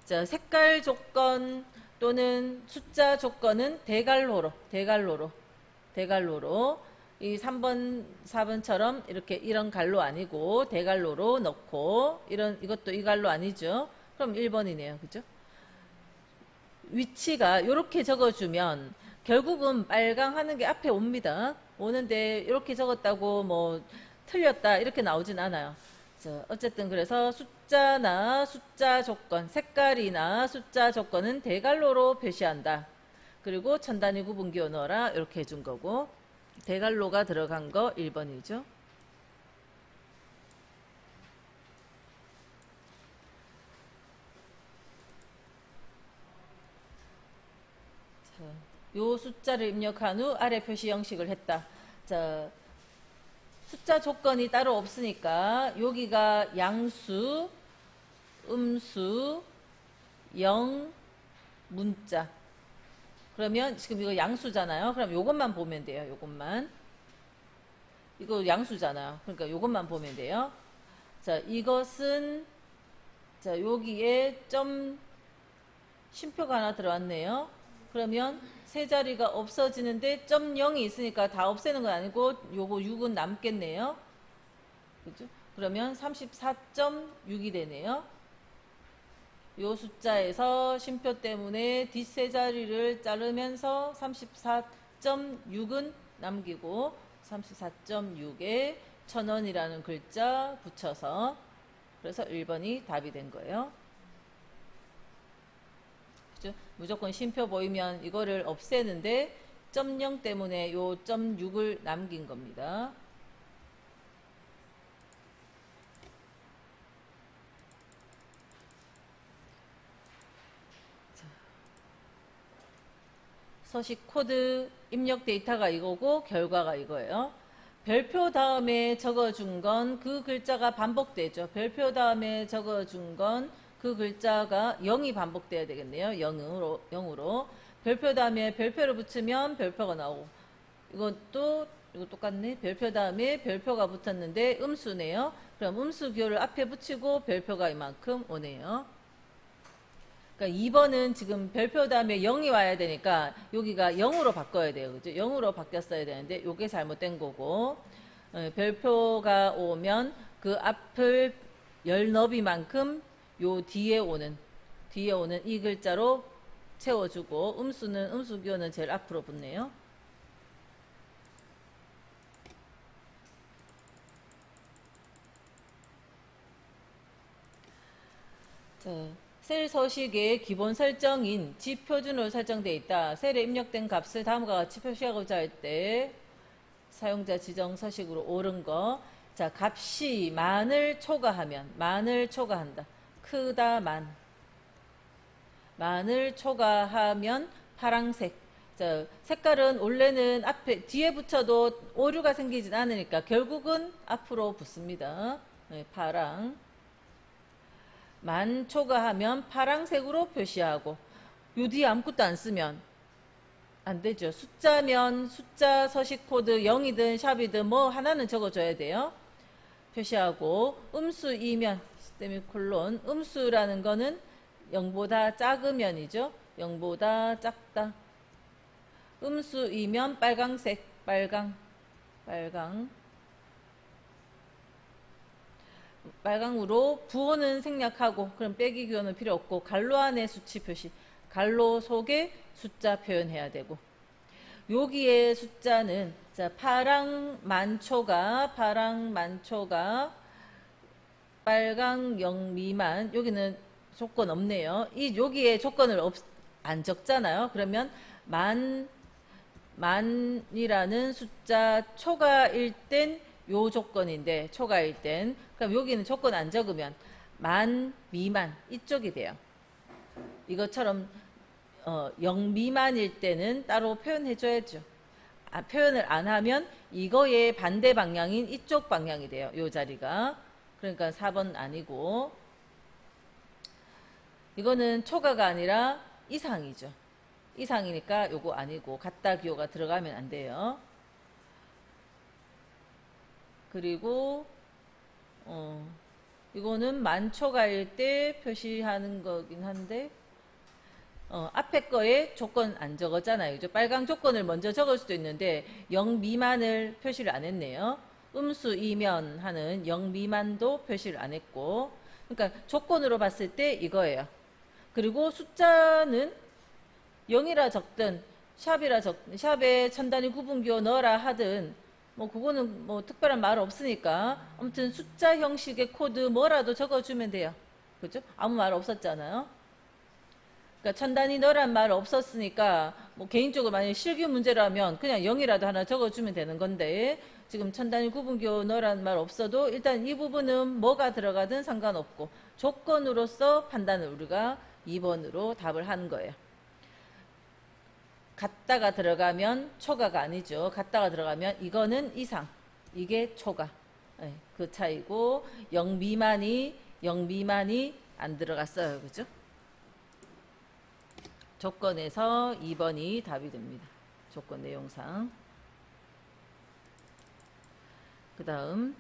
자, 색깔 조건 또는 숫자 조건은 대갈로로 이 3번 4번처럼 이렇게 이런 갈로 아니고 대갈로로 넣고, 이것도 이 갈로 아니죠. 그럼 1번이네요. 그죠? 위치가 이렇게 적어주면 결국은 빨강 하는 게 앞에 옵니다. 오는데 이렇게 적었다고 뭐 틀렸다 이렇게 나오진 않아요. 자, 어쨌든 그래서 숫자나 숫자 조건, 색깔이나 숫자 조건은 대갈로로 표시한다. 그리고 천단위 구분기호 넣어라 이렇게 해준 거고, 대갈로가 들어간 거 1번이죠. 요 숫자를 입력한 후 아래 표시 형식을 했다. 자, 숫자 조건이 따로 없으니까 여기가 양수, 음수, 영, 문자. 그러면 지금 이거 양수잖아요. 그럼 요것만 보면 돼요. 요것만. 이거 양수잖아요. 그러니까 요것만 보면 돼요. 자, 이것은 자, 여기에 점 쉼표가 하나 들어왔네요. 그러면 세 자리가 없어지는데 점 0이 있으니까 다 없애는 건 아니고 요거 6은 남겠네요. 그죠? 그러면 34.6이 되네요. 요 숫자에서 쉼표 때문에 뒷세 자리를 자르면서 34.6은 남기고 34.6에 1000원이라는 글자 붙여서, 그래서 1번이 답이 된 거예요. 그죠? 무조건 쉼표 보이면 이거를 없애는데 점 0 때문에 요 점 6을 남긴 겁니다. 서식 코드 입력 데이터가 이거고 결과가 이거예요. 별표 다음에 적어준 건 그 글자가 반복되죠. 별표 다음에 적어준 건 그 글자가 0이 반복돼야 되겠네요. 0으로. 별표 다음에 별표를 붙이면 별표가 나오고, 이거 똑같네. 별표 다음에 별표가 붙었는데 음수네요. 그럼 음수교를 앞에 붙이고 별표가 이만큼 오네요. 그러니까 2번은 지금 별표 다음에 0이 와야 되니까 여기가 0으로 바꿔야 돼요. 그죠? 0으로 바뀌었어야 되는데 이게 잘못된 거고, 별표가 오면 그 앞을 열 너비만큼 요 뒤에 오는 이 글자로 채워주고, 음수교는 제일 앞으로 붙네요. 자, 셀 서식의 기본 설정인 지표준으로 설정되어 있다. 셀에 입력된 값을 다음과 같이 표시하고자 할 때 사용자 지정 서식으로 옳은 거. 자, 값이 만을 초과한다. 크다 만을 초과하면 파랑색. 자, 색깔은 원래는 뒤에 붙여도 오류가 생기진 않으니까 결국은 앞으로 붙습니다. 네, 파랑. 만 초과하면 파랑색으로 표시하고, 요 뒤에 아무것도 안 쓰면 안 되죠. 숫자면 숫자 서식 코드 0이든 샵이든 뭐 하나는 적어줘야 돼요. 표시하고, 음수이면 세미콜론. 음수라는 거는 0보다 작으면이죠. 0보다 작다. 음수이면 빨강색, 빨강으로 부호는 생략하고, 그럼 빼기 기호는 필요 없고, 갈로 안에 수치 표시, 갈로 속에 숫자 표현해야 되고, 여기에 숫자는 자, 파랑 만초가 빨강 0 미만, 여기는 조건 없네요. 여기에 조건을 안 적잖아요. 그러면 만이라는 숫자 초과일 땐 요 조건인데, 초과일 땐, 그럼 여기는 조건 안 적으면 만 미만 이쪽이 돼요. 이것처럼 0 미만일 때는 따로 표현해 줘야죠. 표현을 안 하면 이거의 반대 방향인 이쪽 방향이 돼요. 요 자리가. 그러니까 4번 아니고, 이거는 초과가 아니라 이상이죠. 이상이니까 요거 아니고, 같다 기호가 들어가면 안 돼요. 그리고 이거는 만초과일 때 표시하는 거긴 한데, 앞에 거에 조건 안 적었잖아요. 그죠? 빨강 조건을 먼저 적을 수도 있는데 0 미만을 표시를 안 했네요. 음수이면 하는 0 미만도 표시를 안 했고, 그러니까 조건으로 봤을 때 이거예요. 그리고 숫자는 0이라 적든 샵에 천 단위 구분기호 넣어라 하든 뭐 그거는 뭐 특별한 말 없으니까, 아무튼 숫자 형식의 코드 뭐라도 적어주면 돼요. 그죠? 아무 말 없었잖아요. 그러니까 천 단위 넣으란 말 없었으니까, 뭐 개인적으로 만약에 실기 문제라면 그냥 0이라도 하나 적어주면 되는 건데, 지금 천 단위 구분기호 넣으란 말 없어도 일단 이 부분은 뭐가 들어가든 상관없고, 조건으로서 판단을 우리가 2번으로 답을 한 거예요. 같다가 들어가면 초과가 아니죠. 같다가 들어가면 이거는 이상, 이게 초과. 네, 그 차이고, 0 미만이 안 들어갔어요. 그죠? 조건에서 2번이 답이 됩니다. 조건 내용상. 그 다음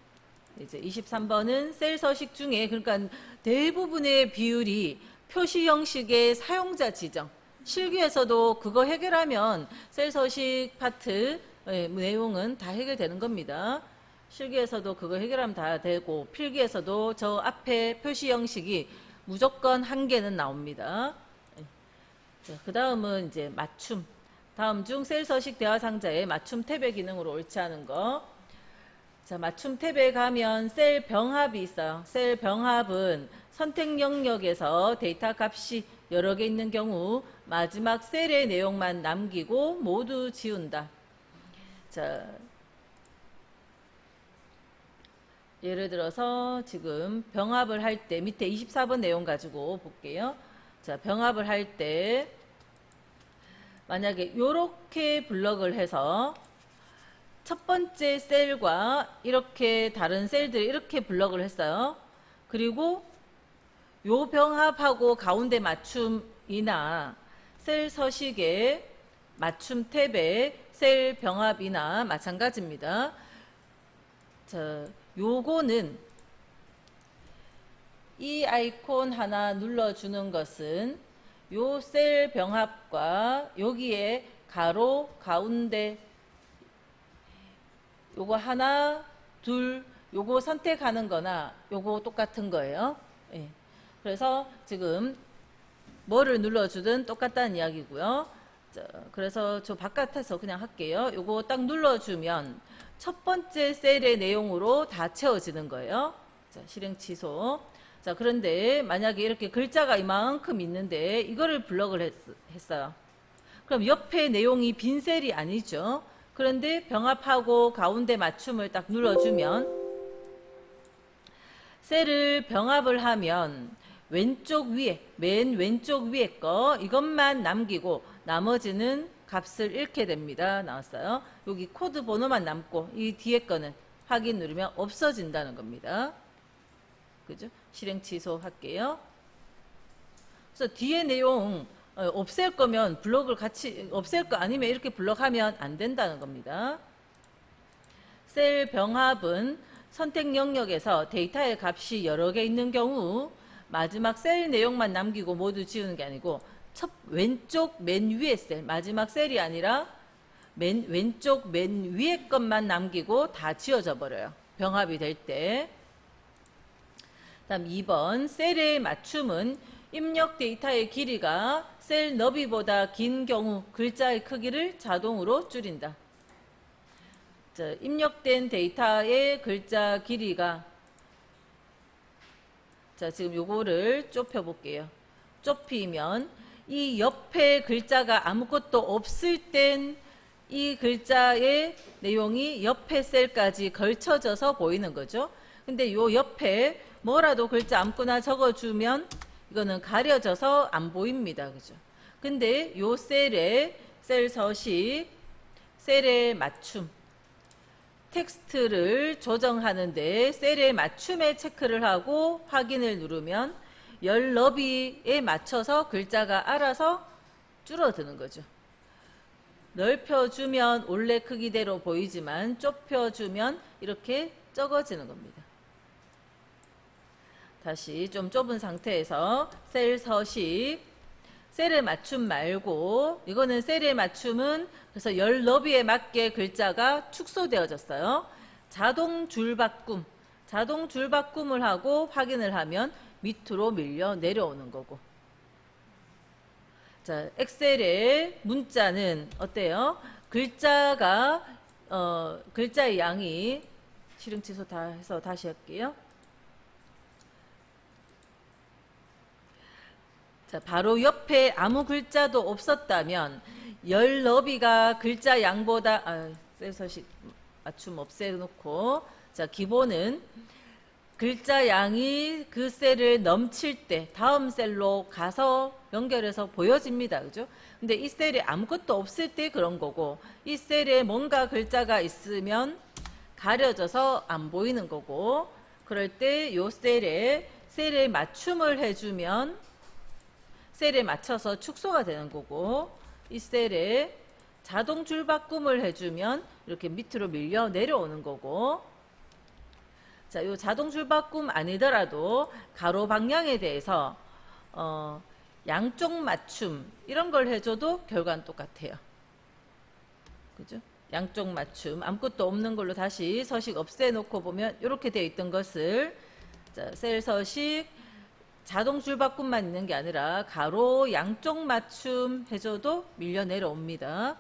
이제 23번은 셀 서식 중에, 그러니까 대부분의 비율이 표시 형식의 사용자 지정. 실기에서도 그거 해결하면 셀 서식 파트 내용은 다 해결되는 겁니다. 실기에서도 그거 해결하면 다 되고, 필기에서도 저 앞에 표시 형식이 무조건 한 개는 나옵니다. 그 다음은 이제 맞춤. 다음 중 셀 서식 대화 상자에 맞춤 탭의 기능으로 옳지 않은 거. 자, 맞춤 탭에 가면 셀 병합이 있어요. 셀 병합은 선택 영역에서 데이터 값이 여러 개 있는 경우 마지막 셀의 내용만 남기고 모두 지운다. 자, 예를 들어서 지금 병합을 할 때 밑에 24번 내용 가지고 볼게요. 자, 병합을 할 때 만약에 요렇게 블럭을 해서 첫 번째 셀과 이렇게 다른 셀들을 이렇게 블럭을 했어요. 그리고 요 병합하고 가운데 맞춤이나 셀 서식의 맞춤 탭의 셀 병합이나 마찬가지입니다. 자, 요거는 이 아이콘 하나 눌러주는 것은 요 셀 병합과 여기에 가로 가운데 요거 하나 둘 요거 선택하는 거나 요거 똑같은 거예요. 예. 그래서 지금 뭐를 눌러주든 똑같다는 이야기고요. 자, 그래서 저 바깥에서 그냥 할게요. 요거 딱 눌러주면 첫 번째 셀의 내용으로 다 채워지는 거예요. 자, 실행 취소. 자, 그런데 만약에 이렇게 글자가 이만큼 있는데 이거를 블럭을 했어요. 그럼 옆에 내용이 빈 셀이 아니죠. 그런데 병합하고 가운데 맞춤을 딱 눌러주면 셀을 병합을 하면 왼쪽 위에, 맨 왼쪽 위에 거 이것만 남기고 나머지는 값을 잃게 됩니다. 나왔어요. 여기 코드 번호만 남고 이 뒤에 거는 확인 누르면 없어진다는 겁니다. 그죠? 실행 취소할게요. 그래서 뒤에 내용 없앨 거면 블럭을 같이 없앨 거 아니면 이렇게 블럭하면 안 된다는 겁니다. 셀 병합은 선택 영역에서 데이터의 값이 여러 개 있는 경우 마지막 셀 내용만 남기고 모두 지우는 게 아니고 왼쪽 맨 위에 셀, 마지막 셀이 아니라 왼쪽 맨 위에 것만 남기고 다 지워져 버려요. 병합이 될 때. 다음 2번 셀의 맞춤은 입력 데이터의 길이가 셀 너비보다 긴 경우 글자의 크기를 자동으로 줄인다. 자, 입력된 데이터의 글자 길이가 자, 지금 요거를 좁혀 볼게요. 좁히면 이 옆에 글자가 아무것도 없을 땐 이 글자의 내용이 옆에 셀까지 걸쳐져서 보이는 거죠. 근데 요 옆에 뭐라도 글자 아무거나 적어주면 이거는 가려져서 안 보입니다. 그죠? 근데 요 셀의 셀 서식, 셀의 맞춤, 텍스트를 조정하는데 셀의 맞춤에 체크를 하고 확인을 누르면 열 너비에 맞춰서 글자가 알아서 줄어드는 거죠. 넓혀주면 원래 크기대로 보이지만 좁혀주면 이렇게 적어지는 겁니다. 다시 좀 좁은 상태에서 셀 서식, 셀의 맞춤 말고 이거는 셀의 맞춤은 그래서 열 너비에 맞게 글자가 축소되어졌어요. 자동 줄 바꿈, 자동 줄 바꿈을 하고 확인을 하면 밑으로 밀려 내려오는 거고. 자, 엑셀의 문자는 어때요? 글자가 글자의 양이 실행 취소 다 해서 다시 할게요. 자, 바로 옆에 아무 글자도 없었다면 열 너비가 글자 양보다 셀 서식 맞춤 없애놓고 자, 기본은 글자 양이 그 셀을 넘칠 때 다음 셀로 가서 연결해서 보여집니다. 그죠? 근데 이 셀에 아무것도 없을 때 그런 거고 이 셀에 뭔가 글자가 있으면 가려져서 안 보이는 거고 그럴 때 요 셀에 맞춤을 해주면 셀에 맞춰서 축소가 되는 거고 이 셀에 자동 줄 바꿈을 해주면 이렇게 밑으로 밀려 내려오는 거고 자, 요 자동 줄 바꿈 아니더라도 가로 방향에 대해서 양쪽 맞춤 이런 걸 해줘도 결과는 똑같아요. 그죠? 양쪽 맞춤 아무것도 없는 걸로 다시 서식 없애놓고 보면 이렇게 되어 있던 것을 자, 셀 서식 자동 줄 바꿈만 있는 게 아니라 가로 양쪽 맞춤 해줘도 밀려 내려옵니다.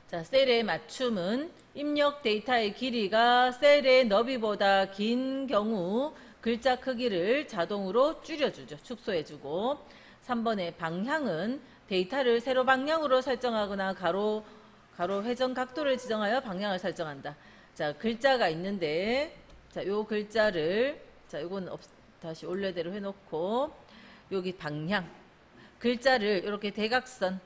자, 셀의 맞춤은 입력 데이터의 길이가 셀의 너비보다 긴 경우 글자 크기를 자동으로 줄여주죠. 축소해주고 3번의 방향은 데이터를 세로 방향으로 설정하거나 가로 회전 각도를 지정하여 방향을 설정한다. 자, 글자가 있는데 자, 요 글자를 자, 요건 다시 원래대로 해놓고 여기 방향. 글자를 이렇게 대각선.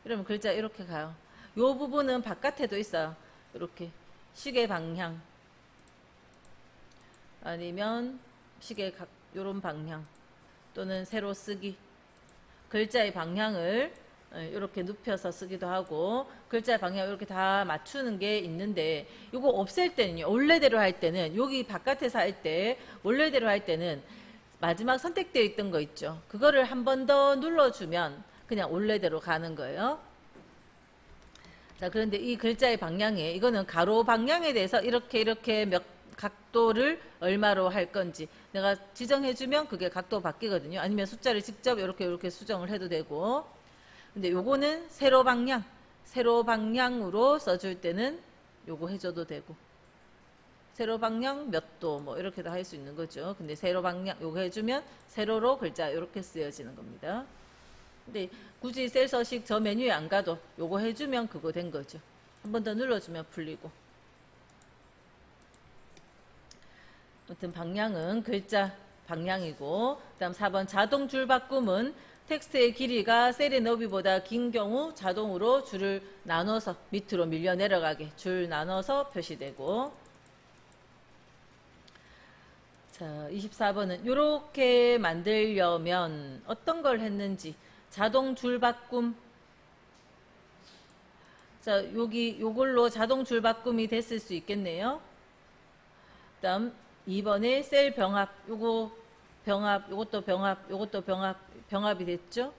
이러면 글자 이렇게 가요. 요 부분은 바깥에도 있어요. 이렇게 시계 방향. 아니면 시계 요런 방향. 또는 세로 쓰기. 글자의 방향을 이렇게 눕혀서 쓰기도 하고 글자의 방향 이렇게 다 맞추는 게 있는데 이거 없앨 때는요. 원래대로 할 때는 여기 바깥에서 할 때 원래대로 할 때는 마지막 선택되어 있던 거 있죠. 그거를 한 번 더 눌러주면 그냥 원래대로 가는 거예요. 자, 그런데 이 글자의 방향에 이거는 가로 방향에 대해서 이렇게 몇 각도를 얼마로 할 건지 내가 지정해주면 그게 각도 바뀌거든요. 아니면 숫자를 직접 이렇게 수정을 해도 되고. 근데 요거는 세로 방향으로 써줄 때는 요거 해줘도 되고. 세로 방향 몇 도 뭐 이렇게도 할 수 있는 거죠. 근데 세로 방향 요거 해주면 세로로 글자 이렇게 쓰여지는 겁니다. 근데 굳이 셀 서식 저 메뉴에 안 가도 요거 해주면 그거 된 거죠. 한 번 더 눌러주면 풀리고. 아무튼 방향은 글자 방향이고, 그다음 4번 자동 줄 바꿈은 텍스트의 길이가 셀의 너비보다 긴 경우 자동으로 줄을 나눠서 밑으로 밀려 내려가게 줄 나눠서 표시되고. 자, 24번은 이렇게 만들려면 어떤 걸 했는지 자동 줄 바꿈. 자, 요걸로 자동 줄 바꿈이 됐을 수 있겠네요. 그다음 2번에 셀 병합, 요거 병합, 요것도 병합, 요것도 병합이 됐죠.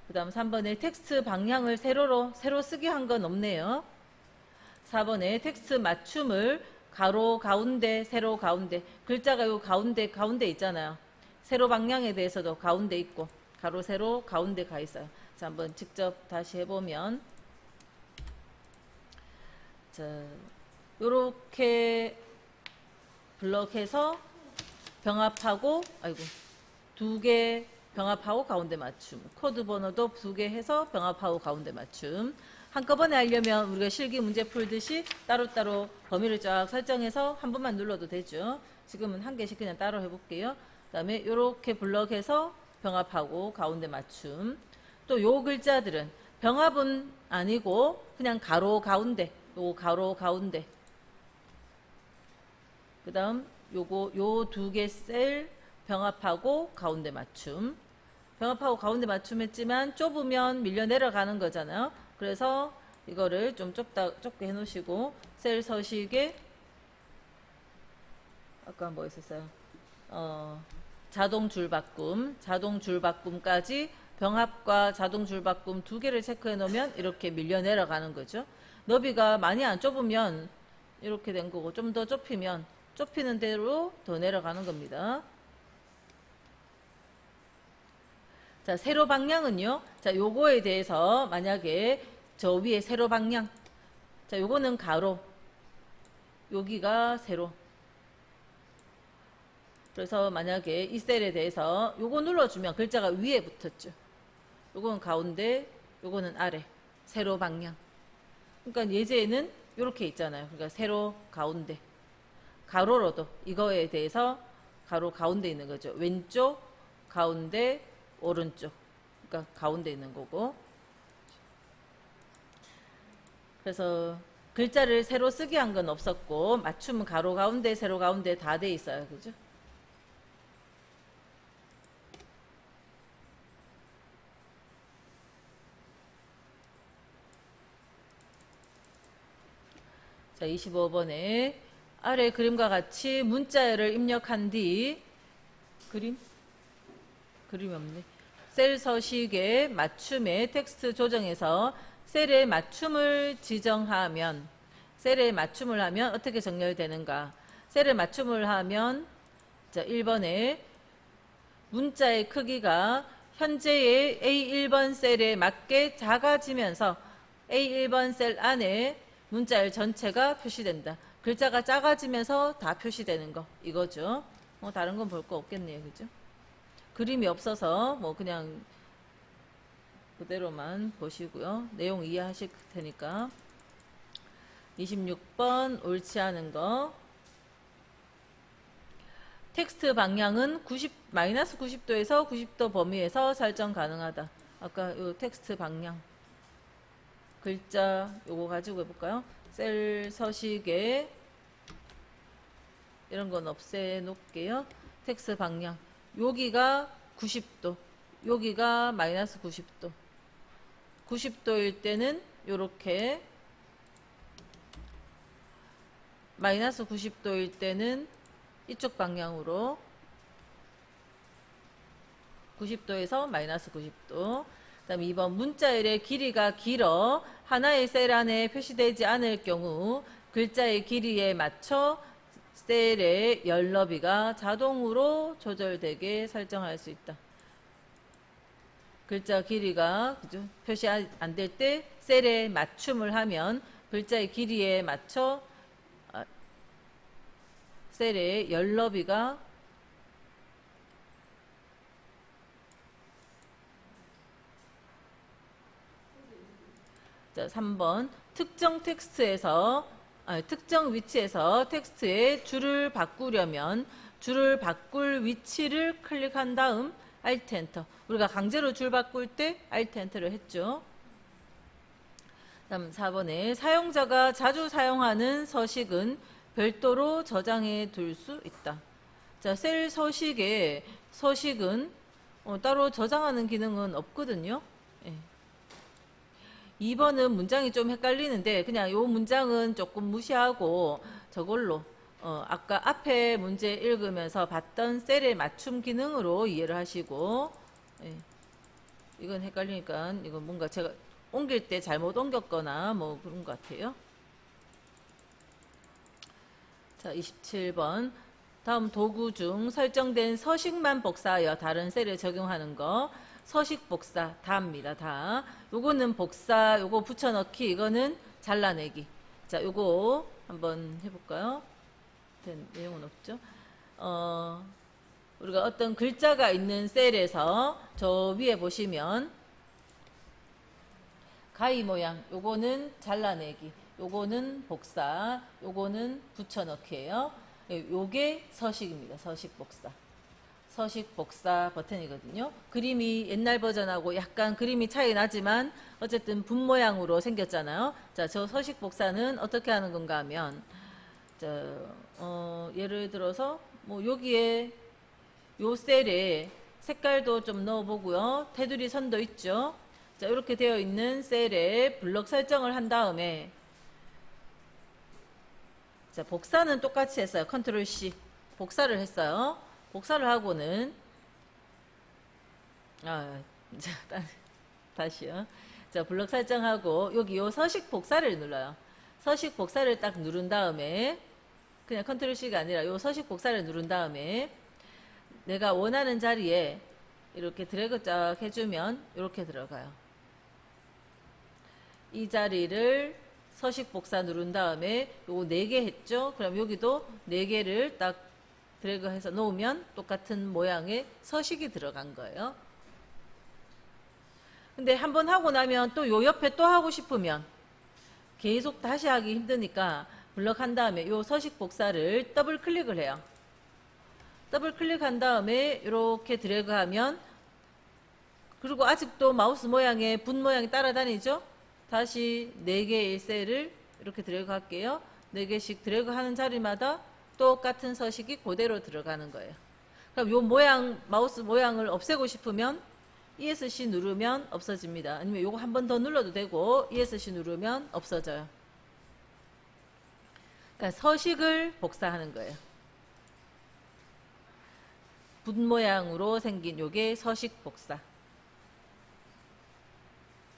그 다음 3번에 텍스트 방향을 세로 쓰기 한 건 없네요. 4번에 텍스트 맞춤을 가로 가운데, 세로 가운데, 글자가 요 가운데 있잖아요. 세로 방향에 대해서도 가운데 있고, 가로, 세로, 가운데 가 있어요. 자, 한번 직접 다시 해보면, 자, 요렇게 블럭해서 병합하고, 아이고, 2개 병합하고 가운데 맞춤. 코드 번호도 2개 해서 병합하고 가운데 맞춤. 한꺼번에 하려면 우리가 실기 문제 풀듯이 따로따로 범위를 쫙 설정해서 한 번만 눌러도 되죠. 지금은 한 개씩 그냥 따로 해볼게요. 그 다음에 이렇게 블럭해서 병합하고 가운데 맞춤. 또 요 글자들은 병합은 아니고 그냥 가로 가운데, 요 가로 가운데. 그 다음 요거 요 2개 셀 병합하고 가운데 맞춤. 병합하고 가운데 맞춤 했지만 좁으면 밀려 내려가는 거잖아요. 그래서 이거를 좀 좁게 해 놓으시고 셀 서식에 아까 뭐 있었어요? 자동 줄 바꿈까지 병합과 자동 줄 바꿈 2개를 체크해 놓으면 이렇게 밀려 내려가는 거죠. 너비가 많이 안 좁으면 이렇게 된 거고 좀 더 좁히면 좁히는 대로 더 내려가는 겁니다. 자, 세로 방향은요. 자, 요거에 대해서 만약에 저 위에 세로 방향. 자, 요거는 가로. 여기가 세로. 그래서 만약에 이 셀에 대해서 요거 눌러주면 글자가 위에 붙었죠. 요거는 가운데, 요거는 아래. 세로 방향. 그러니까 예제에는 이렇게 있잖아요. 그러니까 세로 가운데. 가로로도 이거에 대해서 가로 가운데 있는 거죠. 왼쪽, 가운데, 오른쪽. 그러니까 가운데 있는 거고. 그래서 글자를 세로 쓰기 한 건 없었고 맞춤은 가로 가운데, 세로 가운데 다 돼 있어요. 그죠? 자, 25번에 아래 그림과 같이 문자열을 입력한 뒤 그림이 없네. 셀 서식의 맞춤에 텍스트 조정해서 셀의 맞춤을 지정하면 셀에 맞춤을 하면 어떻게 정렬되는가? 셀에 맞춤을 하면 자, 1번에 문자의 크기가 현재의 A1번 셀에 맞게 작아지면서 A1번 셀 안에 문자열 전체가 표시된다. 글자가 작아지면서 다 표시되는 거 이거죠. 다른 건 볼 거 없겠네요. 그죠? 그림이 없어서 뭐 그냥 그대로만 보시고요. 내용 이해하실 테니까. 26번 옳지 않은 거. 텍스트 방향은 마이너스 90도에서 90도 범위에서 설정 가능하다. 아까 요 텍스트 방향 글자 요거 가지고 해볼까요? 셀 서식에 이런 건 없애 놓을게요. 텍스트 방향 여기가 90도, 여기가 마이너스 90도. 90도일 때는 요렇게, 마이너스 90도일 때는 이쪽 방향으로 90도에서 마이너스 90도. 그 다음 2번 문자열의 길이가 길어 하나의 셀 안에 표시되지 않을 경우 글자의 길이에 맞춰 셀의 열 너비가 자동으로 조절되게 설정할 수 있다. 글자 길이가 표시 안 될 때 셀에 맞춤을 하면 글자의 길이에 맞춰 셀의 열 너비가 자, 3번 특정 텍스트에서 특정 위치에서 텍스트의 줄을 바꾸려면 줄을 바꿀 위치를 클릭한 다음 Alt 엔터. 우리가 강제로 줄 바꿀 때 Alt 엔터를 했죠. 다음 4번에 사용자가 자주 사용하는 서식은 별도로 저장해 둘 수 있다. 자, 셀 서식에 서식은 따로 저장하는 기능은 없거든요. 예. 2번은 문장이 좀 헷갈리는데 그냥 요 문장은 조금 무시하고 저걸로 아까 앞에 문제 읽으면서 봤던 셀의 맞춤 기능으로 이해를 하시고, 예. 이건 헷갈리니까 이건 뭔가 제가 옮길 때 잘못 옮겼거나 뭐 그런 것 같아요. 자, 27번 다음 도구 중 설정된 서식만 복사하여 다른 셀에 적용하는 거 서식 복사 다입니다. 다. 요거는 복사, 요거 붙여넣기, 이거는 잘라내기. 자, 요거 한번 해볼까요? 된 내용은 없죠. 우리가 어떤 글자가 있는 셀에서 저 위에 보시면 가위 모양, 요거는 잘라내기, 요거는 복사, 요거는 붙여넣기예요. 요게 서식입니다. 서식 복사. 서식 복사 버튼이거든요. 그림이 옛날 버전하고 약간 그림이 차이 나지만 어쨌든 분 모양으로 생겼잖아요. 자, 저 서식 복사는 어떻게 하는 건가 하면, 자, 예를 들어서 뭐 여기에 요 셀에 색깔도 좀 넣어보고요. 테두리 선도 있죠. 자, 이렇게 되어 있는 셀에 블럭 설정을 한 다음에, 자, 복사는 똑같이 했어요. 컨트롤 C 복사를 했어요. 복사를 하고는 자, 다시요. 자, 블럭 설정하고 여기 요 서식 복사를 눌러요. 서식 복사를 딱 누른 다음에 그냥 컨트롤 C가 아니라 요 서식 복사를 누른 다음에 내가 원하는 자리에 이렇게 드래그 쫙 해주면 이렇게 들어가요. 이 자리를 서식 복사 누른 다음에 요거 4개 했죠? 그럼 여기도 4개를 딱 드래그 해서 놓으면 똑같은 모양의 서식이 들어간 거예요. 근데 한번 하고 나면 또 요 옆에 또 하고 싶으면 계속 다시 하기 힘드니까 블럭 한 다음에 요 서식 복사를 더블 클릭을 해요. 더블 클릭한 다음에 이렇게 드래그 하면, 그리고 아직도 마우스 모양의 분 모양이 따라다니죠? 다시 4개의 셀을 이렇게 드래그 할게요. 4개씩 드래그 하는 자리마다 똑같은 서식이 그대로 들어가는 거예요. 그럼 요 모양, 마우스 모양을 없애고 싶으면 ESC 누르면 없어집니다. 아니면 요거 한 번 더 눌러도 되고 ESC 누르면 없어져요. 그러니까 서식을 복사하는 거예요. 분 모양으로 생긴 요게 서식 복사.